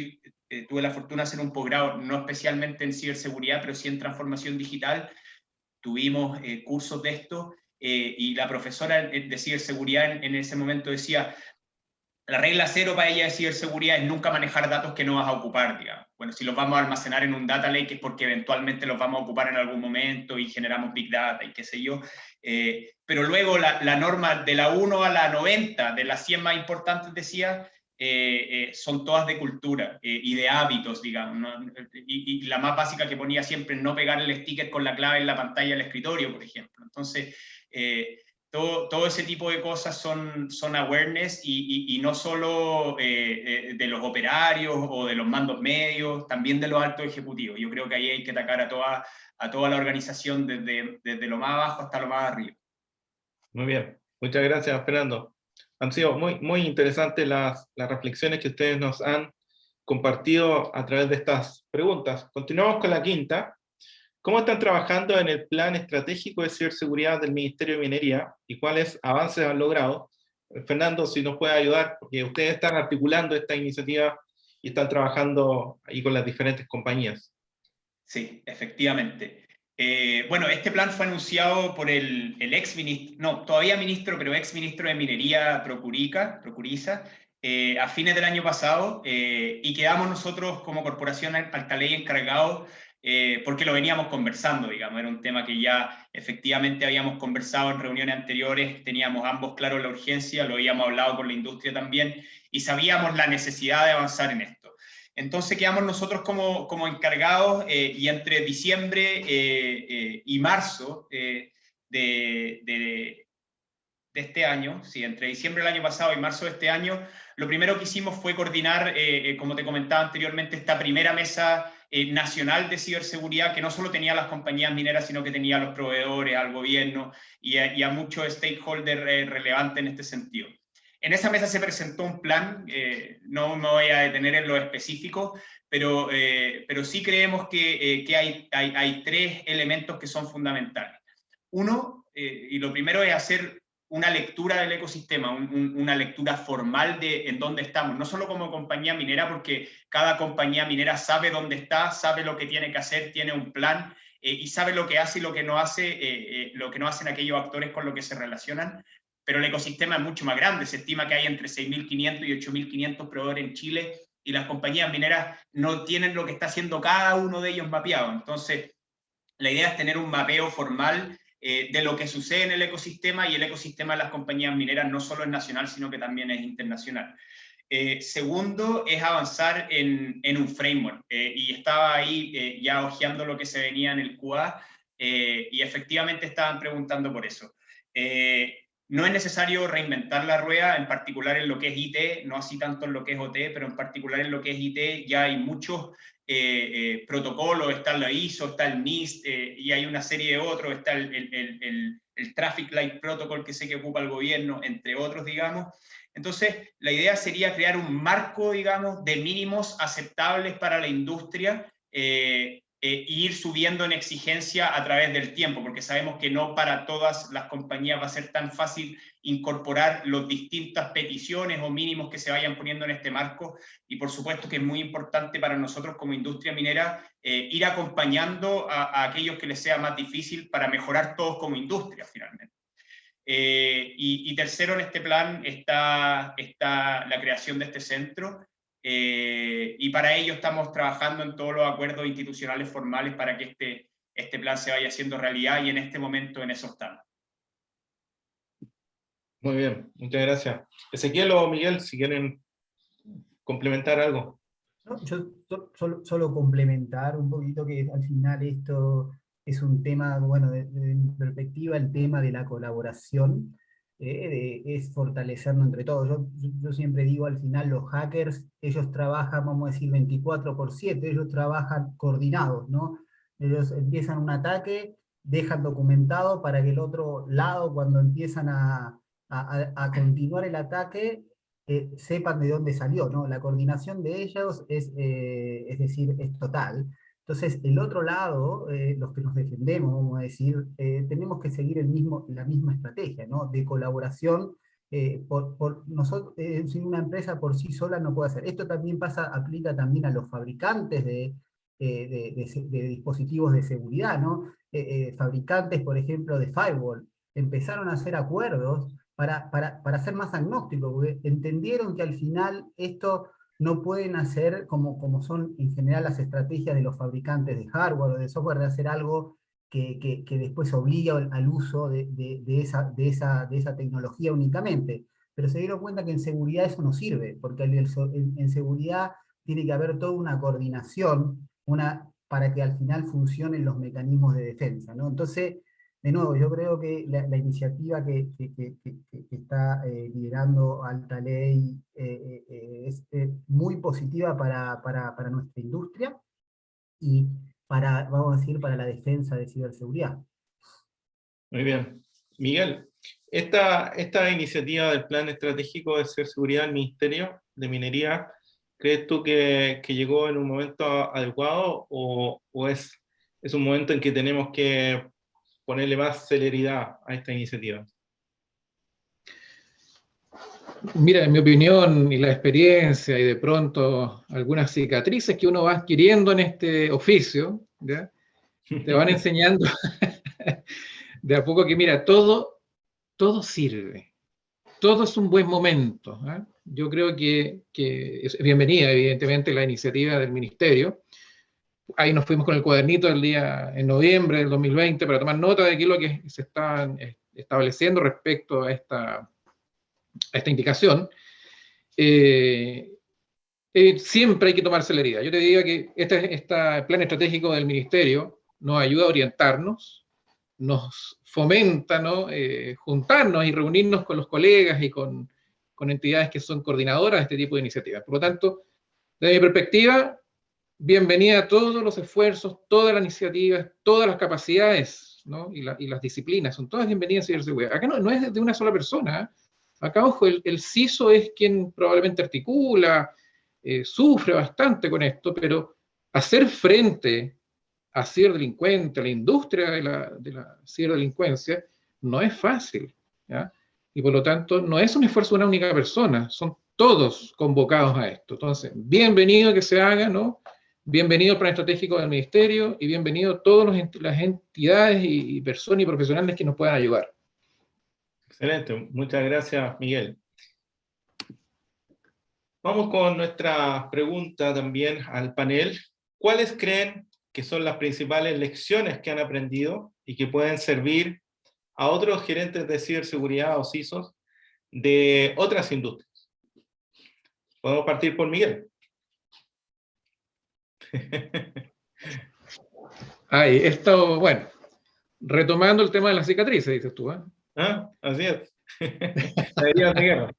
tuve la fortuna de hacer un posgrado, no especialmente en ciberseguridad, pero sí en transformación digital, tuvimos cursos de esto, y la profesora de ciberseguridad en ese momento decía, la regla cero para ella de ciberseguridad es nunca manejar datos que no vas a ocupar, digamos. Bueno, si los vamos a almacenar en un data lake es porque eventualmente los vamos a ocupar en algún momento y generamos big data y qué sé yo. Pero luego la norma de la 1 a la 90, de las 100 más importantes, decía, son todas de cultura y de hábitos, digamos, ¿no? Y la más básica que ponía siempre es no pegar el sticker con la clave en la pantalla del escritorio, por ejemplo. Entonces, todo ese tipo de cosas son awareness, y no solo de los operarios o de los mandos medios, también de los altos ejecutivos. Yo creo que ahí hay que atacar a toda la organización desde lo más abajo hasta lo más arriba. Muy bien, muchas gracias, Fernando. Han sido muy interesantes las reflexiones que ustedes nos han compartido a través de estas preguntas. Continuamos con la quinta. ¿Cómo están trabajando en el plan estratégico de ciberseguridad del Ministerio de Minería y cuáles avances han logrado? Fernando, si nos puede ayudar, porque ustedes están articulando esta iniciativa y están trabajando ahí con las diferentes compañías. Sí, efectivamente. Bueno, este plan fue anunciado por el ex ministro, no, todavía ministro, pero ex ministro de Minería, Procuriza, a fines del año pasado, y quedamos nosotros como Corporación Altaley encargados, porque lo veníamos conversando, digamos. Era un tema que ya efectivamente habíamos conversado en reuniones anteriores, teníamos ambos claro la urgencia, lo habíamos hablado con la industria también, y sabíamos la necesidad de avanzar en esto. Entonces quedamos nosotros como encargados, y entre diciembre y marzo de este año, sí, entre diciembre del año pasado y marzo de este año, lo primero que hicimos fue coordinar, como te comentaba anteriormente, esta primera mesa nacional de ciberseguridad, que no solo tenía a las compañías mineras, sino que tenía a los proveedores, al gobierno y a muchos stakeholders relevantes en este sentido. En esa mesa se presentó un plan, no me voy a detener en lo específico, pero sí creemos que hay tres elementos que son fundamentales. Uno, y lo primero es hacer una lectura del ecosistema, una lectura formal de en dónde estamos, no solo como compañía minera, porque cada compañía minera sabe dónde está, sabe lo que tiene que hacer, tiene un plan, y sabe lo que hace y lo que no hace, lo que no hacen aquellos actores con los que se relacionan, pero el ecosistema es mucho más grande. Se estima que hay entre 6.500 y 8.500 proveedores en Chile, y las compañías mineras no tienen lo que está haciendo cada uno de ellos mapeado. Entonces, la idea es tener un mapeo formal de lo que sucede en el ecosistema, y el ecosistema de las compañías mineras no solo es nacional, sino que también es internacional. Segundo, es avanzar en un framework, y estaba ahí ya hojeando lo que se venía en el QA, y efectivamente estaban preguntando por eso. No es necesario reinventar la rueda, en particular en lo que es IT, no así tanto en lo que es OT, pero en particular en lo que es IT ya hay muchos protocolos. Está la ISO, está el NIST, y hay una serie de otros, está el Traffic Light Protocol que sé que ocupa el gobierno, entre otros, digamos. Entonces, la idea sería crear un marco, digamos, de mínimos aceptables para la industria, e ir subiendo en exigencia a través del tiempo, porque sabemos que no para todas las compañías va a ser tan fácil incorporar las distintas peticiones o mínimos que se vayan poniendo en este marco, y por supuesto que es muy importante para nosotros como industria minera ir acompañando a aquellos que les sea más difícil para mejorar todos como industria finalmente. Y tercero, en este plan está la creación de este centro, y para ello estamos trabajando en todos los acuerdos institucionales formales para que este plan se vaya haciendo realidad, y en este momento en eso estamos. Muy bien, muchas gracias. Ezequiel o Miguel, si quieren complementar algo. No, yo solo complementar un poquito que al final esto es un tema, bueno, desde mi perspectiva, el tema de la colaboración es fortalecernos entre todos. Yo siempre digo, al final los hackers, ellos trabajan, vamos a decir, 24/7, ellos trabajan coordinados, ¿no? Ellos empiezan un ataque, dejan documentado para que el otro lado, cuando empiezan a continuar el ataque, sepan de dónde salió, ¿no? La coordinación de ellos es decir, es total. Entonces, el otro lado, los que nos defendemos, vamos a decir, tenemos que seguir la misma estrategia, ¿no? De colaboración. Nosotros, si una empresa por sí sola no puede hacer. Esto también aplica también a los fabricantes de dispositivos de seguridad, ¿no? Fabricantes, por ejemplo, de firewall, empezaron a hacer acuerdos para ser más agnósticos, porque entendieron que al final esto no pueden hacer como son en general las estrategias de los fabricantes de hardware o de software, de hacer algo que después obliga al uso de esa tecnología únicamente. Pero se dieron cuenta que en seguridad eso no sirve, porque en seguridad tiene que haber toda una coordinación para que al final funcionen los mecanismos de defensa, ¿no? Entonces, de nuevo, yo creo que la iniciativa que está liderando Alta Ley es muy positiva para nuestra industria y vamos a decir, para la defensa de ciberseguridad. Muy bien. Miguel, esta iniciativa del Plan Estratégico de Ciberseguridad del Ministerio de Minería, ¿crees tú que llegó en un momento adecuado o es un momento en que tenemos que ponerle más celeridad a esta iniciativa? Mira, en mi opinión y la experiencia y de pronto algunas cicatrices que uno va adquiriendo en este oficio, ¿ya? Te van enseñando de a poco que, mira, todo sirve, todo es un buen momento, ¿eh? Yo creo que es bienvenida, evidentemente, la iniciativa del Ministerio. Ahí nos fuimos con el cuadernito del día en noviembre del 2020 para tomar nota de qué es lo que se está estableciendo respecto a esta indicación. Siempre hay que tomar celeridad. Yo te diría que este plan estratégico del Ministerio nos ayuda a orientarnos, nos fomenta, ¿no? Juntarnos y reunirnos con los colegas y con entidades que son coordinadoras de este tipo de iniciativas. Por lo tanto, desde mi perspectiva, bienvenida a todos los esfuerzos, todas las iniciativas, todas las capacidades, ¿no? y las disciplinas, son todas bienvenidas a ciberseguridad. Acá no es de una sola persona, ¿eh? Acá, ojo, el CISO es quien probablemente articula, sufre bastante con esto, pero hacer frente a ciberdelincuentes, a la industria de la ciberdelincuencia, no es fácil, ¿ya? Y por lo tanto, no es un esfuerzo de una única persona, son todos convocados a esto. Entonces, bienvenido que se haga, ¿no? Bienvenido al plan estratégico del Ministerio y bienvenido a todas las entidades y personas y profesionales que nos puedan ayudar. Excelente, muchas gracias, Miguel. Vamos con nuestra pregunta también al panel. ¿Cuáles creen que son las principales lecciones que han aprendido y que pueden servir a otros gerentes de ciberseguridad o CISOs de otras industrias? Podemos partir por Miguel. Ahí, esto, bueno, retomando el tema de las cicatrices, dices tú, ¿eh? ¿Ah? Así es. La herida de guerra.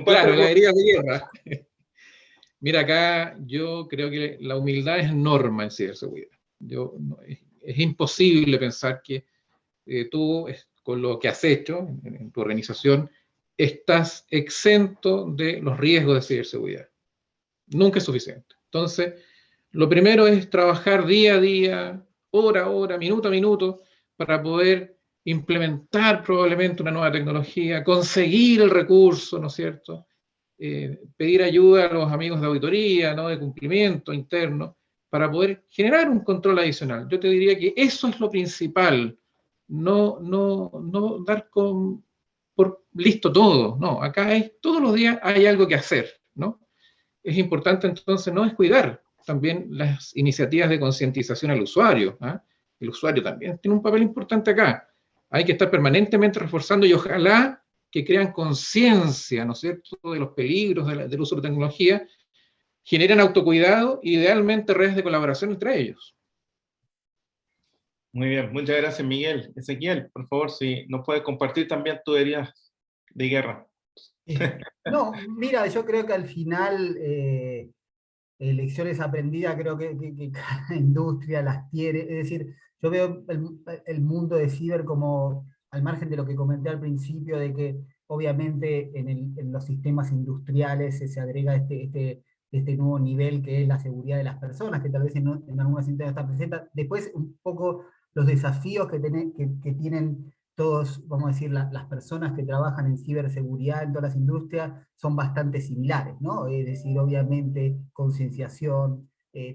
Claro, la herida de guerra. Mira, acá yo creo que la humildad es norma en ciberseguridad. Es imposible pensar que tú, con lo que has hecho en tu organización, estás exento de los riesgos de ciberseguridad. Nunca es suficiente. Entonces, lo primero es trabajar día a día, hora a hora, minuto a minuto, para poder implementar probablemente una nueva tecnología, conseguir el recurso, ¿no es cierto? Pedir ayuda a los amigos de auditoría, ¿no? De cumplimiento interno, para poder generar un control adicional. Yo te diría que eso es lo principal, no dar por listo todo, no, acá todos los días hay algo que hacer, ¿no? Es importante entonces no descuidar también las iniciativas de concientización al usuario, ¿eh? El usuario también tiene un papel importante acá. Hay que estar permanentemente reforzando y ojalá que crean conciencia, ¿no es cierto?, de los peligros del uso de tecnología, generen autocuidado, idealmente redes de colaboración entre ellos. Muy bien, muchas gracias, Miguel. Ezequiel, por favor, si nos puedes compartir también tus heridas de guerra. No, mira, yo creo que al final lecciones aprendidas creo que cada industria las tiene. Es decir, yo veo el mundo de ciber como, al margen de lo que comenté al principio, de que obviamente en los sistemas industriales se agrega este nuevo nivel que es la seguridad de las personas, que tal vez en algunas industrias está presente. Después, un poco los desafíos que tienen todos, vamos a decir, las personas que trabajan en ciberseguridad en todas las industrias son bastante similares, ¿no? Es decir, obviamente, concienciación,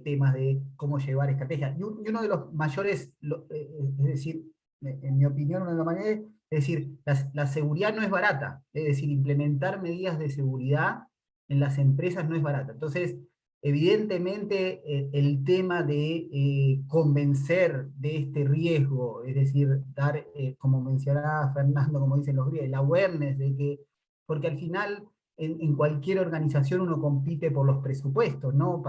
temas de cómo llevar estrategias. Y uno de los mayores, es decir, en mi opinión, una de las maneras, es decir, la seguridad no es barata, es decir, implementar medidas de seguridad en las empresas no es barata. Entonces, evidentemente, el tema de convencer de este riesgo, es decir, dar, como mencionaba Fernando, como dicen los griegos, el awareness de que, porque al final en cualquier organización uno compite por los presupuestos, ¿no?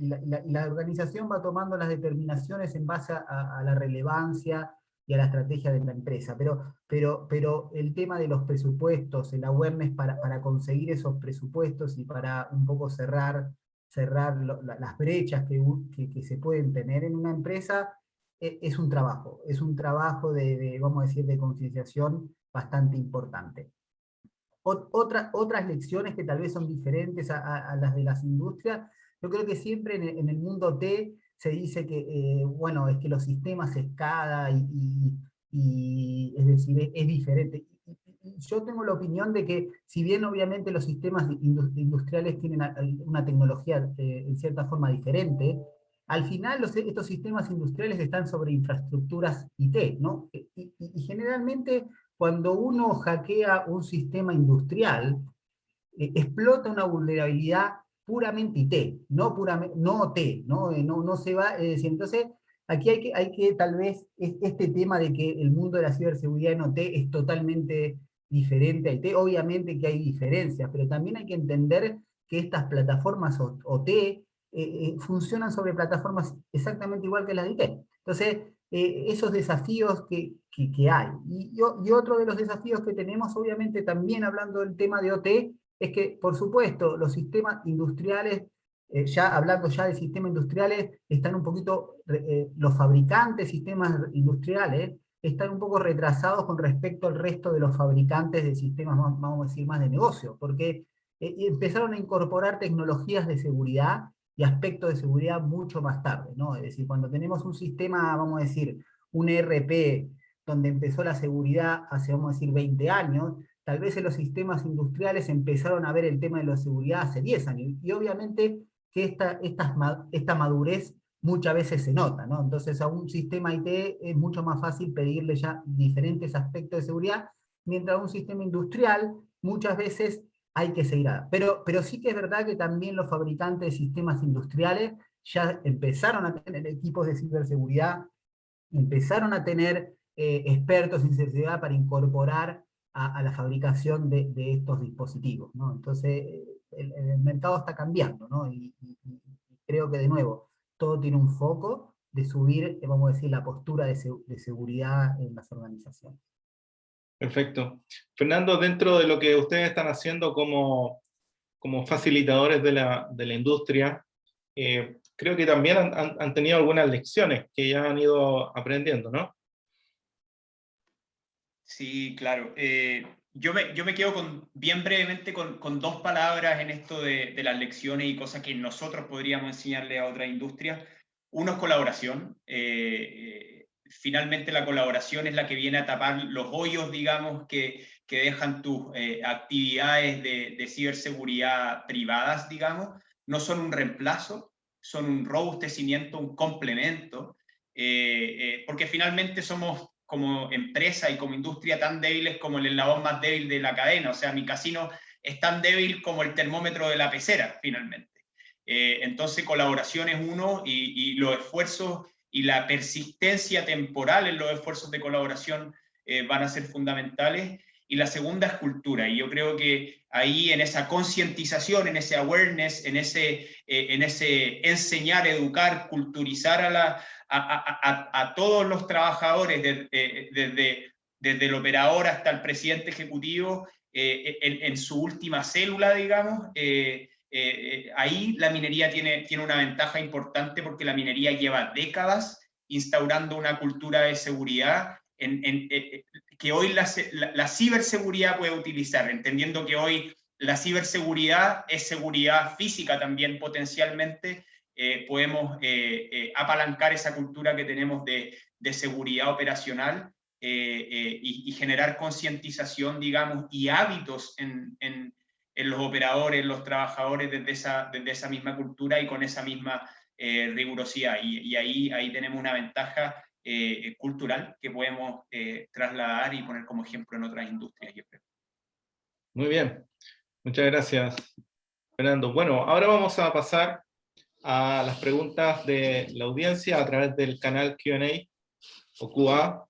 La organización va tomando las determinaciones en base a la relevancia y a la estrategia de la empresa, pero el tema de los presupuestos, el awareness para conseguir esos presupuestos y para un poco cerrar las brechas que se pueden tener en una empresa, es un trabajo vamos a decir, de concienciación bastante importante. Otras lecciones que tal vez son diferentes a las de las industrias, yo creo que siempre en el mundo T se dice que, bueno, es que los sistemas escala es decir, es diferente. Yo tengo la opinión de que, si bien obviamente los sistemas industriales tienen una tecnología en cierta forma diferente, al final estos sistemas industriales están sobre infraestructuras IT, ¿no? Y generalmente cuando uno hackea un sistema industrial, explota una vulnerabilidad puramente IT, no OT, no se va, es decir, entonces aquí hay que tal vez, este tema de que el mundo de la ciberseguridad en OT es totalmente diferente a IT, obviamente que hay diferencias, pero también hay que entender que estas plataformas OT funcionan sobre plataformas exactamente igual que las de IT. Entonces, esos desafíos que hay. Y otro de los desafíos que tenemos, obviamente también hablando del tema de OT, es que, por supuesto, los sistemas industriales, hablando ya de sistemas industriales, están un poquito, los fabricantes de sistemas industriales están un poco retrasados con respecto al resto de los fabricantes de sistemas, vamos a decir, más de negocio, porque empezaron a incorporar tecnologías de seguridad y aspectos de seguridad mucho más tarde, ¿no? Es decir, cuando tenemos un sistema, vamos a decir, un ERP, donde empezó la seguridad hace, vamos a decir, 20 años, tal vez en los sistemas industriales empezaron a ver el tema de la seguridad hace 10 años, y obviamente que esta madurez muchas veces se nota, ¿no? Entonces a un sistema IT es mucho más fácil pedirle ya diferentes aspectos de seguridad, mientras a un sistema industrial muchas veces hay que seguir. Pero sí que es verdad que también los fabricantes de sistemas industriales ya empezaron a tener equipos de ciberseguridad, empezaron a tener expertos en ciberseguridad para incorporar a la fabricación de estos dispositivos, ¿no? Entonces, el mercado está cambiando, ¿no? Y creo que, de nuevo, todo tiene un foco de subir, vamos a decir, la postura de seguridad en las organizaciones. Perfecto. Fernando, dentro de lo que ustedes están haciendo como facilitadores de la industria, creo que también han tenido algunas lecciones que ya han ido aprendiendo, ¿no? Sí, claro. Yo me quedo bien brevemente con dos palabras en esto de las lecciones y cosas que nosotros podríamos enseñarle a otras industrias. Uno es colaboración. Finalmente la colaboración es la que viene a tapar los hoyos, digamos, que dejan tus actividades de ciberseguridad privadas, digamos. No son un reemplazo, son un robustecimiento, un complemento, porque finalmente somos, como empresa y como industria, tan débiles como el eslabón más débil de la cadena. O sea, mi casino es tan débil como el termómetro de la pecera, finalmente. Entonces, colaboración es uno, y los esfuerzos y la persistencia temporal en los esfuerzos de colaboración van a ser fundamentales. y la segunda es cultura. Y yo creo que ahí en esa concientización, en ese awareness, en ese enseñar, educar, culturizar a todos los trabajadores, desde el operador hasta el presidente ejecutivo, en su última célula, digamos, ahí la minería tiene una ventaja importante, porque la minería lleva décadas instaurando una cultura de seguridad que hoy la ciberseguridad puede utilizar, entendiendo que hoy la ciberseguridad es seguridad física también potencialmente. Podemos apalancar esa cultura que tenemos de seguridad operacional y generar concientización, digamos, y hábitos en los operadores, en los trabajadores, desde esa misma cultura y con esa misma rigurosidad. Y ahí tenemos una ventaja cultural que podemos trasladar y poner como ejemplo en otras industrias, yo creo. Muy bien, muchas gracias, Fernando. Bueno, ahora vamos a pasar a las preguntas de la audiencia a través del canal Q&A o QA.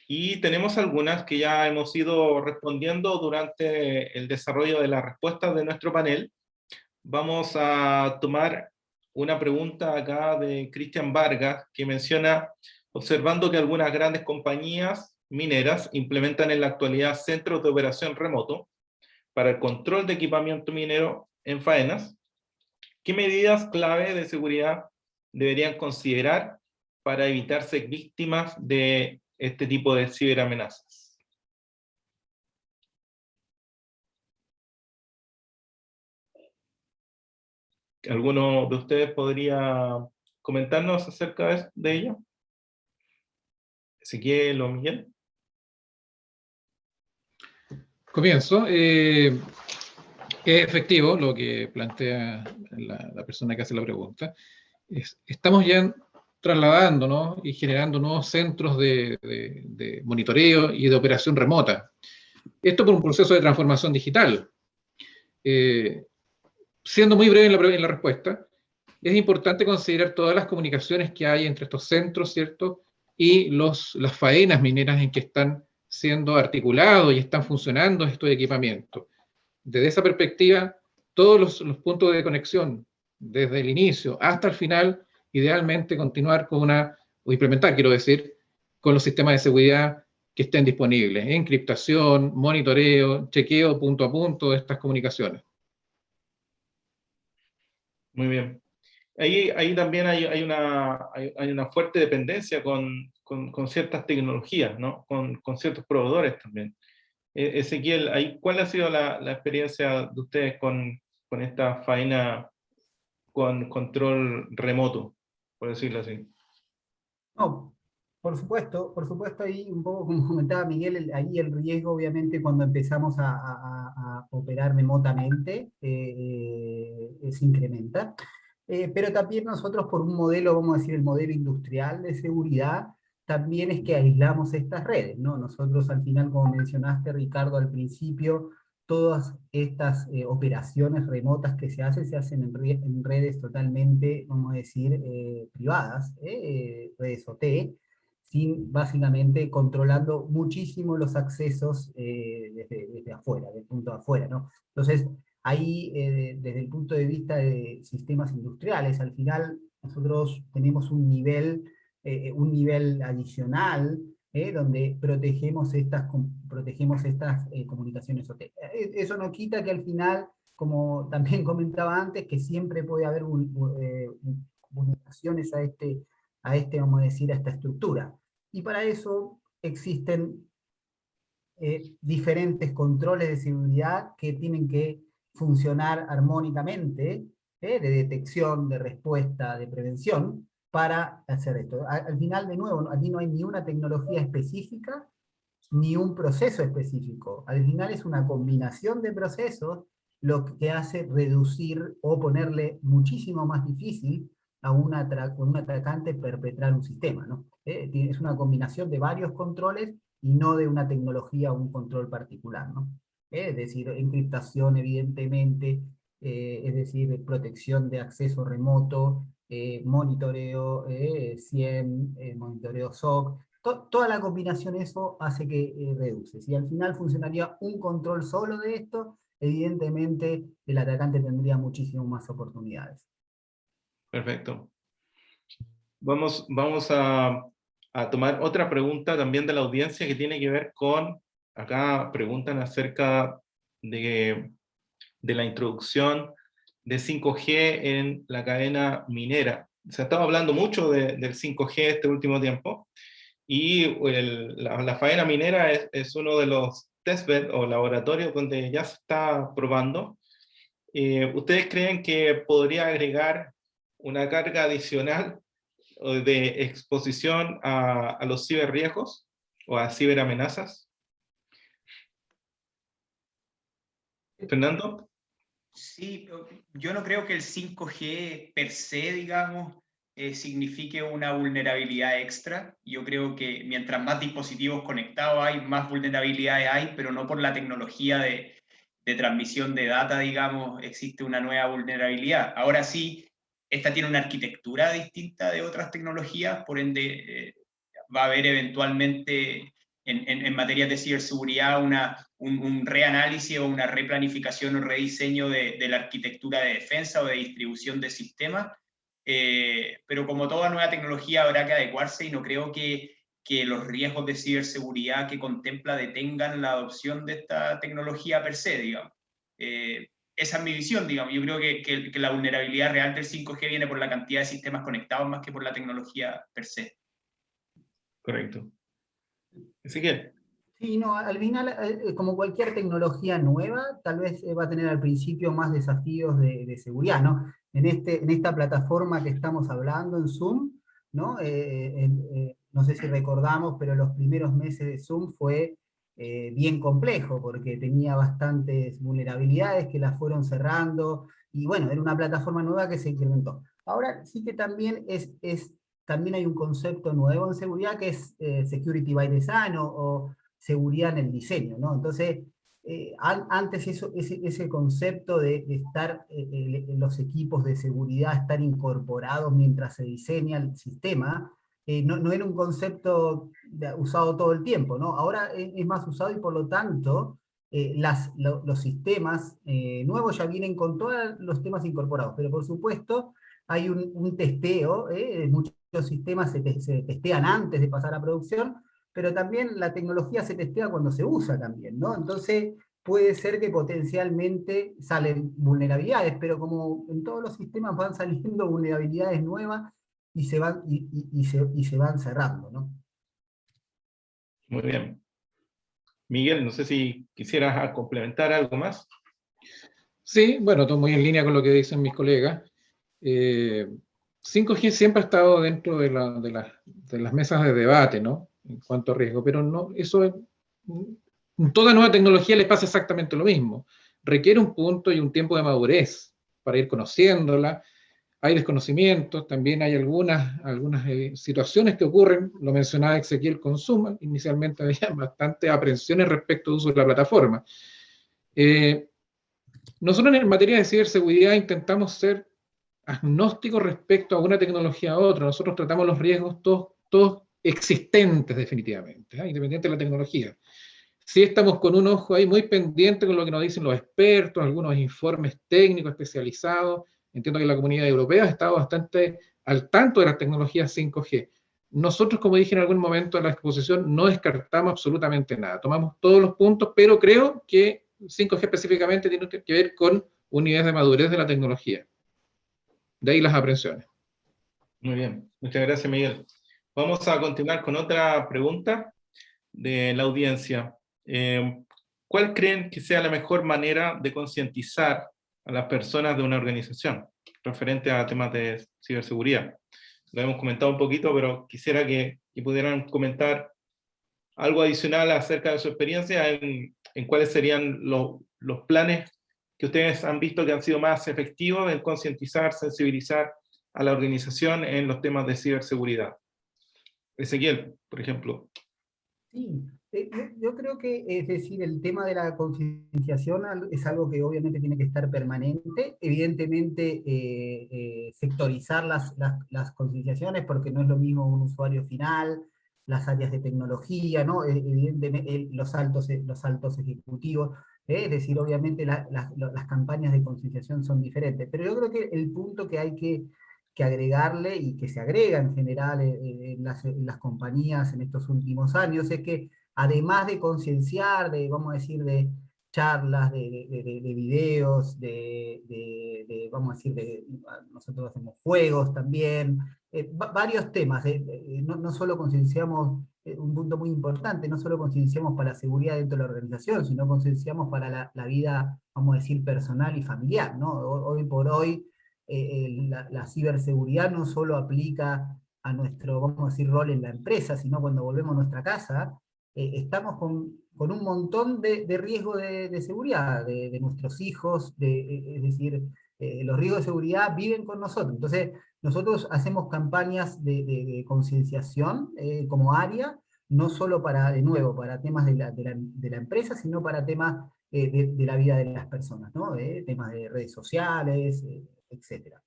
Y tenemos algunas que ya hemos ido respondiendo durante el desarrollo de las respuestas de nuestro panel. Vamos a tomar una pregunta acá de Cristian Vargas, que menciona: observando que algunas grandes compañías mineras implementan en la actualidad centros de operación remoto para el control de equipamiento minero en faenas, ¿qué medidas clave de seguridad deberían considerar para evitar ser víctimas de este tipo de ciberamenazas? ¿Alguno de ustedes podría comentarnos acerca de ello? ¿Ezequiel o Miguel? Comienzo. Es efectivo lo que plantea la persona que hace la pregunta. Estamos ya trasladando, ¿no?, y generando nuevos centros de monitoreo y de operación remota. Esto por un proceso de transformación digital. Siendo muy breve en la respuesta, es importante considerar todas las comunicaciones que hay entre estos centros, ¿cierto?, y las faenas mineras en que están siendo articulados y están funcionando estos equipamientos. Desde esa perspectiva, todos los puntos de conexión, desde el inicio hasta el final, idealmente continuar o implementar, quiero decir, con los sistemas de seguridad que estén disponibles, encriptación, monitoreo, chequeo punto a punto de estas comunicaciones. Muy bien. Ahí también hay una fuerte dependencia con ciertas tecnologías, ¿no? Con ciertos proveedores también. Ezequiel, ¿cuál ha sido la experiencia de ustedes con esta faena con control remoto, por decirlo así? No, por supuesto, ahí un poco como comentaba Miguel, ahí el riesgo obviamente cuando empezamos a operar remotamente se incrementa. Pero también nosotros por un modelo, vamos a decir el modelo industrial de seguridad, también es que aislamos estas redes, ¿no? Nosotros al final, como mencionaste Ricardo al principio, todas estas operaciones remotas que se hacen en redes totalmente, vamos a decir, privadas, redes OT, básicamente controlando muchísimo los accesos desde afuera, del punto de afuera, ¿no? Entonces, ahí, desde el punto de vista de sistemas industriales, al final nosotros tenemos un nivel adicional, donde protegemos estas comunicaciones OT. Eso no quita que al final, como también comentaba antes, que siempre puede haber vulneraciones a vamos a decir, a esta estructura. Y para eso existen diferentes controles de seguridad que tienen que funcionar armónicamente, de detección, de respuesta, de prevención, para hacer esto. Al final, de nuevo, aquí no hay ni una tecnología específica, ni un proceso específico. Al final es una combinación de procesos lo que hace reducir o ponerle muchísimo más difícil a un atacante perpetrar un sistema, ¿no? Es una combinación de varios controles y no de una tecnología o un control particular, ¿no? Es decir, encriptación evidentemente, es decir, protección de acceso remoto, monitoreo, SIEM, monitoreo SOC, toda la combinación eso hace que reduce. Si al final funcionaría un control solo de esto, evidentemente el atacante tendría muchísimas más oportunidades. Perfecto. Vamos a tomar otra pregunta también de la audiencia que tiene que ver con, acá preguntan acerca de la introducción de 5G en la cadena minera. Se ha estado hablando mucho del 5G este último tiempo, y la faena minera es uno de los testbed o laboratorios donde ya se está probando. ¿Ustedes creen que podría agregar una carga adicional de exposición a los ciberriesgos o a ciberamenazas? Fernando. Sí, yo no creo que el 5G per se, digamos, signifique una vulnerabilidad extra. Yo creo que mientras más dispositivos conectados hay, más vulnerabilidades hay, pero no por la tecnología de transmisión de data, digamos, existe una nueva vulnerabilidad. Ahora sí, esta tiene una arquitectura distinta de otras tecnologías, por ende va a haber eventualmente en materias de ciberseguridad un reanálisis o una replanificación o rediseño de la arquitectura de defensa o de distribución de sistemas, pero como toda nueva tecnología habrá que adecuarse, y no creo que los riesgos de ciberseguridad que contempla detengan la adopción de esta tecnología per se, digamos. Esa es mi visión, digamos. Yo creo que la vulnerabilidad real del 5G viene por la cantidad de sistemas conectados más que por la tecnología per se. Correcto. Ezequiel. Sí, no, al final, como cualquier tecnología nueva, tal vez va a tener al principio más desafíos de seguridad, ¿no? En esta plataforma que estamos hablando, en Zoom, ¿no? No sé si recordamos, pero los primeros meses de Zoom fue bien complejo, porque tenía bastantes vulnerabilidades que las fueron cerrando, y bueno, era una plataforma nueva que se incrementó. Ahora sí que también también hay un concepto nuevo en seguridad que es security by design o seguridad en el diseño, ¿no? Entonces, antes ese concepto de estar los equipos de seguridad, estar incorporados mientras se diseña el sistema, no era un concepto usado todo el tiempo, ¿no? Ahora es más usado, y por lo tanto, los sistemas nuevos ya vienen con todos los temas incorporados, pero por supuesto hay un testeo, muchos sistemas se testean antes de pasar a producción, pero también la tecnología se testea cuando se usa también, ¿no? Entonces puede ser que potencialmente salen vulnerabilidades, pero como en todos los sistemas van saliendo vulnerabilidades nuevas y se van cerrando, ¿no? Muy bien. Miguel, no sé si quisieras complementar algo más. Sí, bueno, estoy muy en línea con lo que dicen mis colegas. 5G siempre ha estado dentro de las mesas de debate, ¿no? En cuanto a riesgo, pero no, toda nueva tecnología les pasa exactamente lo mismo. Requiere un punto y un tiempo de madurez para ir conociéndola. Hay desconocimientos, también hay algunas situaciones que ocurren, lo mencionaba Ezequiel con Zoom, inicialmente había bastantes aprensiones respecto al uso de la plataforma. Nosotros en materia de ciberseguridad intentamos ser agnósticos respecto a una tecnología a otra. Nosotros tratamos los riesgos todos existentes definitivamente, independiente de la tecnología. Sí estamos con un ojo ahí muy pendiente con lo que nos dicen los expertos, algunos informes técnicos especializados. Entiendo que la comunidad europea ha estado bastante al tanto de las tecnologías 5G. Nosotros, como dije en algún momento de la exposición, no descartamos absolutamente nada. Tomamos todos los puntos, pero creo que 5G específicamente tiene que ver con unidades de madurez de la tecnología. De ahí las aprensiones. Muy bien, muchas gracias, Miguel. Vamos a continuar con otra pregunta de la audiencia. ¿Cuál creen que sea la mejor manera de concientizar a las personas de una organización referente a temas de ciberseguridad? Lo hemos comentado un poquito, pero quisiera que pudieran comentar algo adicional acerca de su experiencia en cuáles serían los planes que ustedes han visto que han sido más efectivos en concientizar, sensibilizar a la organización en los temas de ciberseguridad. Ezequiel, por ejemplo. Sí, yo creo que, es decir, el tema de la concienciación es algo que obviamente tiene que estar permanente. Evidentemente, sectorizar las concienciaciones, porque no es lo mismo un usuario final las áreas de tecnología, ¿no? Evidentemente los altos ejecutivos, es decir, obviamente las campañas de concienciación son diferentes, pero yo creo que el punto que hay que agregarle, y que se agrega en general en las compañías en estos últimos años, es que además de concienciar, vamos a decir, de charlas, de videos, vamos a decir, nosotros hacemos juegos también, varios temas, no solo concienciamos, un punto muy importante, no solo concienciamos para la seguridad dentro de la organización, sino concienciamos para la vida, vamos a decir, personal y familiar, ¿no? Hoy por hoy, la ciberseguridad no solo aplica a nuestro, vamos a decir, rol en la empresa, sino cuando volvemos a nuestra casa, estamos con un montón de riesgos de seguridad, de nuestros hijos, es decir, los riesgos de seguridad viven con nosotros. Entonces, nosotros hacemos campañas de concienciación como área, no solo para, de nuevo, para temas de la empresa, sino para temas de la vida de las personas, ¿no? Temas de redes sociales, etc.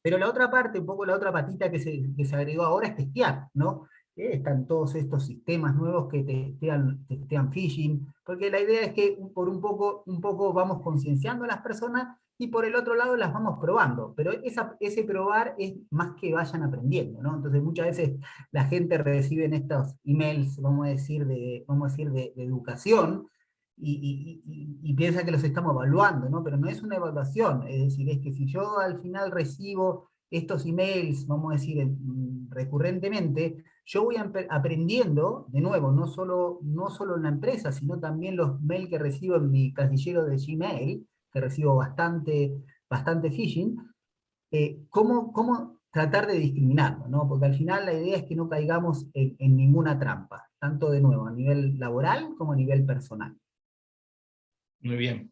Pero la otra parte, un poco la otra patita que se agregó ahora es testear, ¿no? Están todos estos sistemas nuevos que testean phishing, porque la idea es que por un poco vamos concienciando a las personas y por el otro lado las vamos probando, pero ese probar es más que vayan aprendiendo, ¿no? Entonces muchas veces la gente recibe en estos emails, vamos a decir, de educación, y piensa que los estamos evaluando, ¿no? Pero no es una evaluación, es decir, es que si yo al final recibo estos emails, vamos a decir, recurrentemente, yo voy aprendiendo, de nuevo, no solo en la empresa, sino también los mails que recibo en mi casillero de Gmail, que recibo bastante phishing, cómo tratar de discriminarlo, ¿no? Porque al final la idea es que no caigamos en ninguna trampa, tanto de nuevo a nivel laboral como a nivel personal. Muy bien.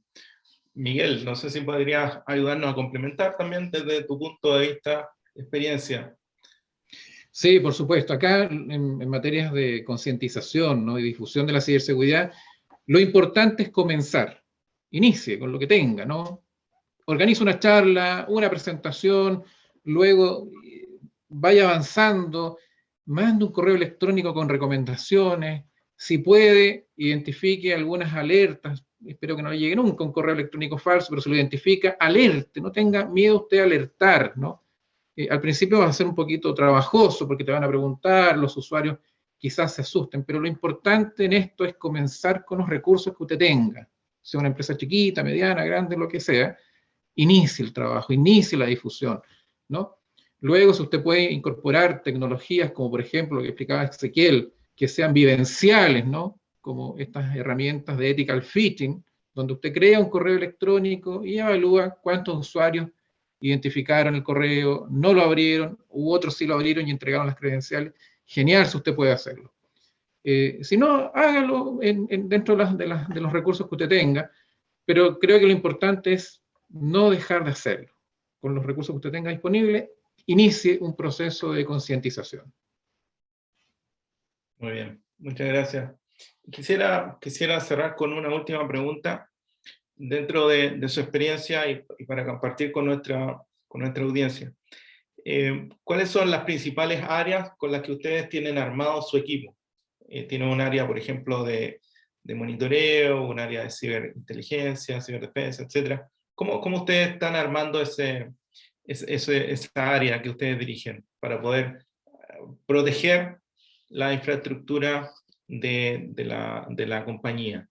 Miguel, no sé si podrías ayudarnos a complementar también desde tu punto de vista, experiencia. Sí, por supuesto. Acá en materias de concientización, ¿no? Y difusión de la ciberseguridad, lo importante es comenzar. Inicie con lo que tenga, ¿no? Organiza una charla, una presentación, luego vaya avanzando, mande un correo electrónico con recomendaciones, si puede, identifique algunas alertas, espero que no le llegue nunca un correo electrónico falso, pero se lo identifica, alerte, no tenga miedo usted a alertar, ¿no? Al principio va a ser un poquito trabajoso porque te van a preguntar, los usuarios quizás se asusten, pero lo importante en esto es comenzar con los recursos que usted tenga, sea una empresa chiquita, mediana, grande, lo que sea, inicie el trabajo, inicie la difusión, ¿no? Luego, si usted puede incorporar tecnologías como, por ejemplo, lo que explicaba Ezequiel, que sean vivenciales, ¿no? Como estas herramientas de ethical phishing, donde usted crea un correo electrónico y evalúa cuántos usuarios identificaron el correo, no lo abrieron, u otros sí lo abrieron y entregaron las credenciales. Genial si usted puede hacerlo. Si no, hágalo dentro de los recursos que usted tenga, pero creo que lo importante es no dejar de hacerlo. Con los recursos que usted tenga disponibles, inicie un proceso de concientización. Muy bien, muchas gracias. Quisiera cerrar con una última pregunta. Dentro de su experiencia y para compartir con nuestra audiencia, ¿cuáles son las principales áreas con las que ustedes tienen armado su equipo? ¿Tienen un área, por ejemplo, de monitoreo, un área de ciberinteligencia, ciberdefensa, etcétera? ¿Cómo ustedes están armando esa área que ustedes dirigen para poder proteger la infraestructura de la compañía?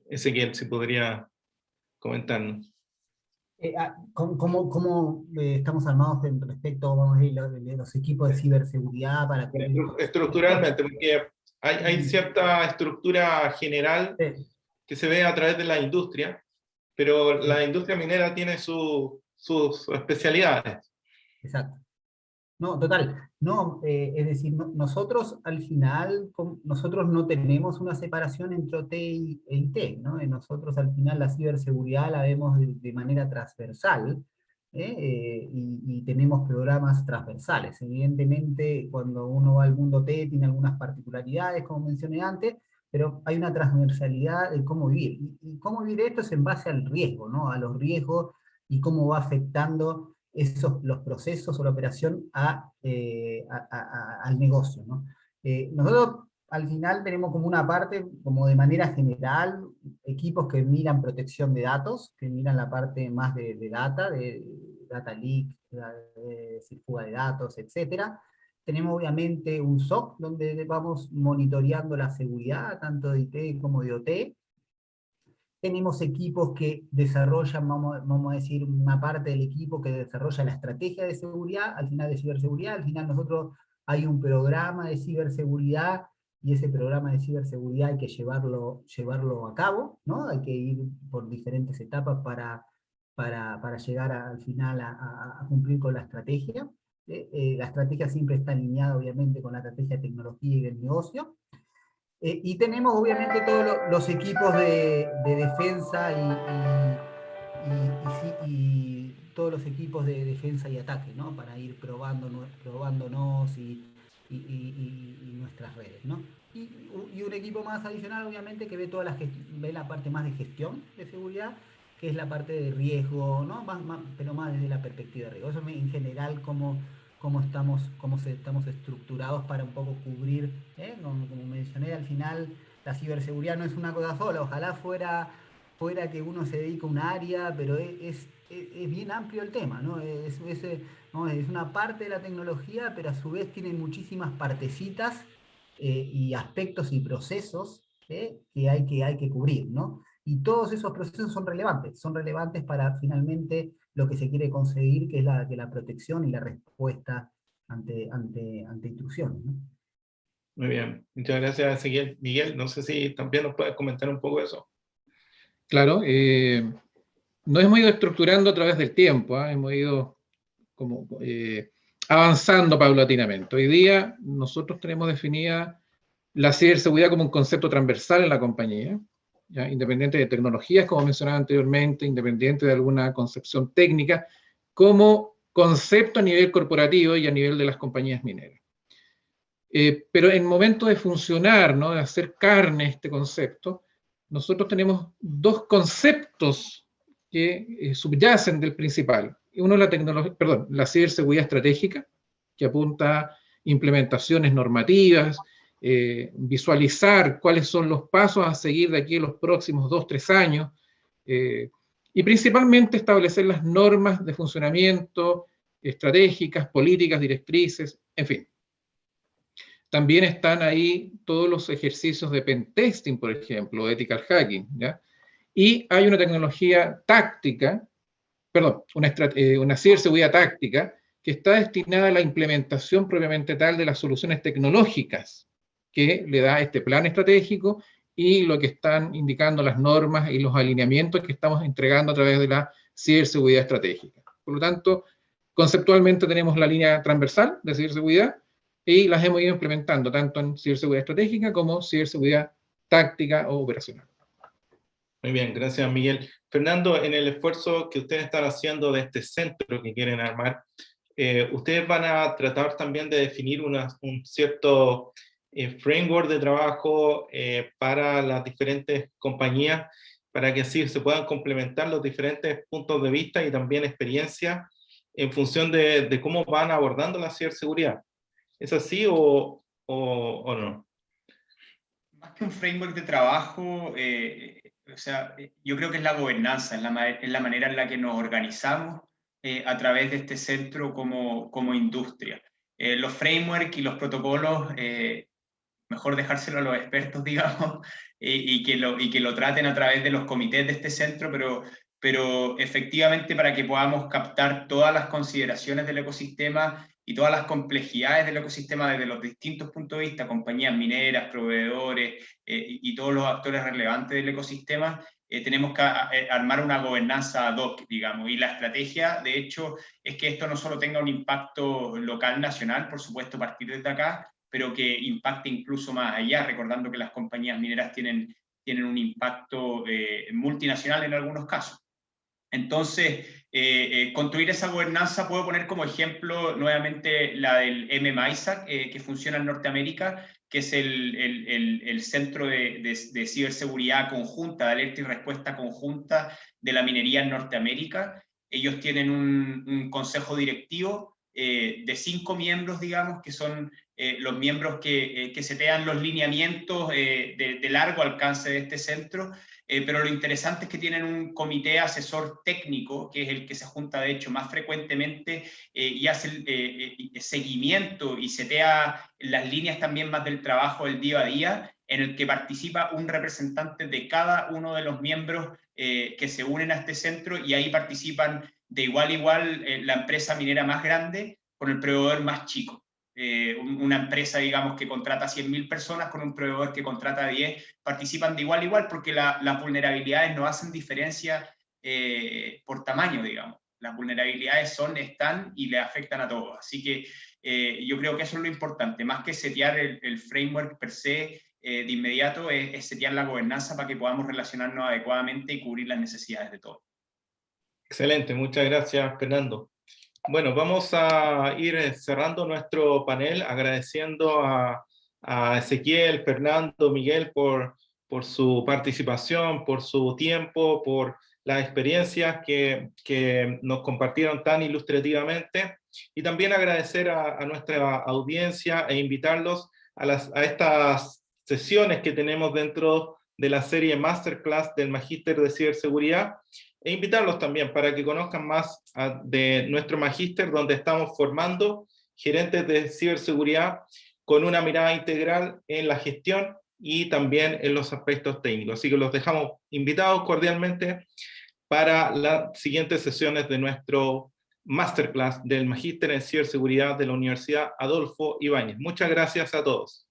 Ezequiel, si podría comentarnos. ¿Cómo estamos armados en respecto, vamos a decir, de los equipos de ciberseguridad para cubrir? Estructuralmente, porque hay cierta estructura general que se ve a través de la industria, pero la industria minera tiene sus especialidades. Exacto. No, total. No, es decir, nosotros al final, nosotros no tenemos una separación entre OT e IT, ¿no? Nosotros al final la ciberseguridad la vemos de manera transversal, y tenemos programas transversales. Evidentemente, cuando uno va al mundo OT tiene algunas particularidades, como mencioné antes, pero hay una transversalidad de cómo vivir. Y cómo vivir esto es en base al riesgo, ¿no? A los riesgos y cómo va afectando los procesos o la operación al negocio, ¿no? Nosotros al final tenemos como una parte, como de manera general, equipos que miran protección de datos, que miran la parte más de data leak, de fuga de datos, etcétera. Tenemos obviamente un SOC, donde vamos monitoreando la seguridad, tanto de IT como de OT. Tenemos equipos que desarrollan, vamos a decir, una parte del equipo que desarrolla la estrategia de seguridad, al final de ciberseguridad. Al final nosotros hay un programa de ciberseguridad, y ese programa de ciberseguridad hay que llevarlo a cabo, ¿no? Hay que ir por diferentes etapas para llegar al final a cumplir con la estrategia. La estrategia siempre está alineada, obviamente, con la estrategia de tecnología y del negocio. Y tenemos obviamente todos los equipos de defensa y todos los equipos de defensa y ataque, ¿no? Para ir probándonos y nuestras redes, ¿no? Y un equipo más adicional, obviamente, que ve ve la parte más de gestión de seguridad, que es la parte de riesgo, ¿no? Pero más desde la perspectiva de riesgo. Eso en general cómo estamos estructurados para un poco cubrir, como mencioné, al final la ciberseguridad no es una cosa sola. Ojalá fuera que uno se dedica a un área, pero es bien amplio el tema, ¿no? Es una parte de la tecnología, pero a su vez tiene muchísimas partecitas y aspectos y procesos que hay que cubrir, ¿no? Y todos esos procesos son relevantes para finalmente lo que se quiere conseguir, que es la protección y la respuesta ante intrusiones, ¿no? Muy bien, muchas gracias, Ezequiel. Miguel, no sé si también nos puedes comentar un poco eso. Claro, nos hemos ido estructurando a través del tiempo, hemos ido como avanzando paulatinamente. Hoy día nosotros tenemos definida la ciberseguridad como un concepto transversal en la compañía, ¿ya? Independiente de tecnologías, como mencionaba anteriormente, independiente de alguna concepción técnica, como concepto a nivel corporativo y a nivel de las compañías mineras. Pero en momento de funcionar, ¿no? De hacer carne este concepto, nosotros tenemos dos conceptos que subyacen del principal. Uno es la ciberseguridad estratégica, que apunta a implementaciones normativas, visualizar cuáles son los pasos a seguir de aquí en los próximos 2-3 años, y principalmente establecer las normas de funcionamiento estratégicas, políticas, directrices, en fin. También están ahí todos los ejercicios de pentesting, por ejemplo, ethical hacking, ¿ya? Y hay una tecnología táctica, una ciberseguridad táctica, que está destinada a la implementación propiamente tal de las soluciones tecnológicas que le da este plan estratégico y lo que están indicando las normas y los alineamientos que estamos entregando a través de la ciberseguridad estratégica. Por lo tanto, conceptualmente tenemos la línea transversal de ciberseguridad y las hemos ido implementando tanto en ciberseguridad estratégica como ciberseguridad táctica o operacional. Muy bien, gracias, Miguel. Fernando, en el esfuerzo que ustedes están haciendo de este centro que quieren armar, ustedes van a tratar también de definir un cierto framework de trabajo para las diferentes compañías, para que así se puedan complementar los diferentes puntos de vista y también experiencias en función de cómo van abordando la ciberseguridad. ¿Es así o no? Más que un framework de trabajo, o sea, yo creo que es la gobernanza, es la manera en la que nos organizamos a través de este centro como industria. Los frameworks y los protocolos, mejor dejárselo a los expertos, digamos, y que lo traten a través de los comités de este centro, pero efectivamente para que podamos captar todas las consideraciones del ecosistema y todas las complejidades del ecosistema desde los distintos puntos de vista, compañías mineras, proveedores y todos los actores relevantes del ecosistema, tenemos que armar una gobernanza ad hoc, digamos, y la estrategia, de hecho, es que esto no solo tenga un impacto local, nacional, por supuesto, a partir desde acá, pero que impacte incluso más allá, recordando que las compañías mineras tienen un impacto multinacional en algunos casos. Entonces, construir esa gobernanza, puedo poner como ejemplo nuevamente la del MMISAC, que funciona en Norteamérica, que es el centro de ciberseguridad conjunta, de alerta y respuesta conjunta de la minería en Norteamérica. Ellos tienen un consejo directivo de 5 miembros, digamos, que son los miembros que setean los lineamientos de largo alcance de este centro, pero lo interesante es que tienen un comité asesor técnico, que es el que se junta de hecho más frecuentemente y hace seguimiento y setea las líneas también más del trabajo del día a día, en el que participa un representante de cada uno de los miembros que se unen a este centro, y ahí participan de igual a igual la empresa minera más grande con el proveedor más chico. Una empresa, digamos, que contrata 100.000 personas con un proveedor que contrata 10, participan de igual a igual porque las vulnerabilidades no hacen diferencia por tamaño, digamos. Las vulnerabilidades están y le afectan a todos. Así que yo creo que eso es lo importante, más que setear el framework per se de inmediato, es setear la gobernanza para que podamos relacionarnos adecuadamente y cubrir las necesidades de todos. Excelente, muchas gracias, Fernando. Bueno, vamos a ir cerrando nuestro panel agradeciendo a Ezequiel, Fernando, Miguel por su participación, por su tiempo, por las experiencias que nos compartieron tan ilustrativamente, y también agradecer a nuestra audiencia e invitarlos a estas sesiones que tenemos dentro de la serie Masterclass del Magíster de Ciberseguridad, e invitarlos también para que conozcan más de nuestro magíster, donde estamos formando gerentes de ciberseguridad con una mirada integral en la gestión y también en los aspectos técnicos. Así que los dejamos invitados cordialmente para las siguientes sesiones de nuestro Masterclass del Magíster en Ciberseguridad de la Universidad Adolfo Ibáñez. Muchas gracias a todos.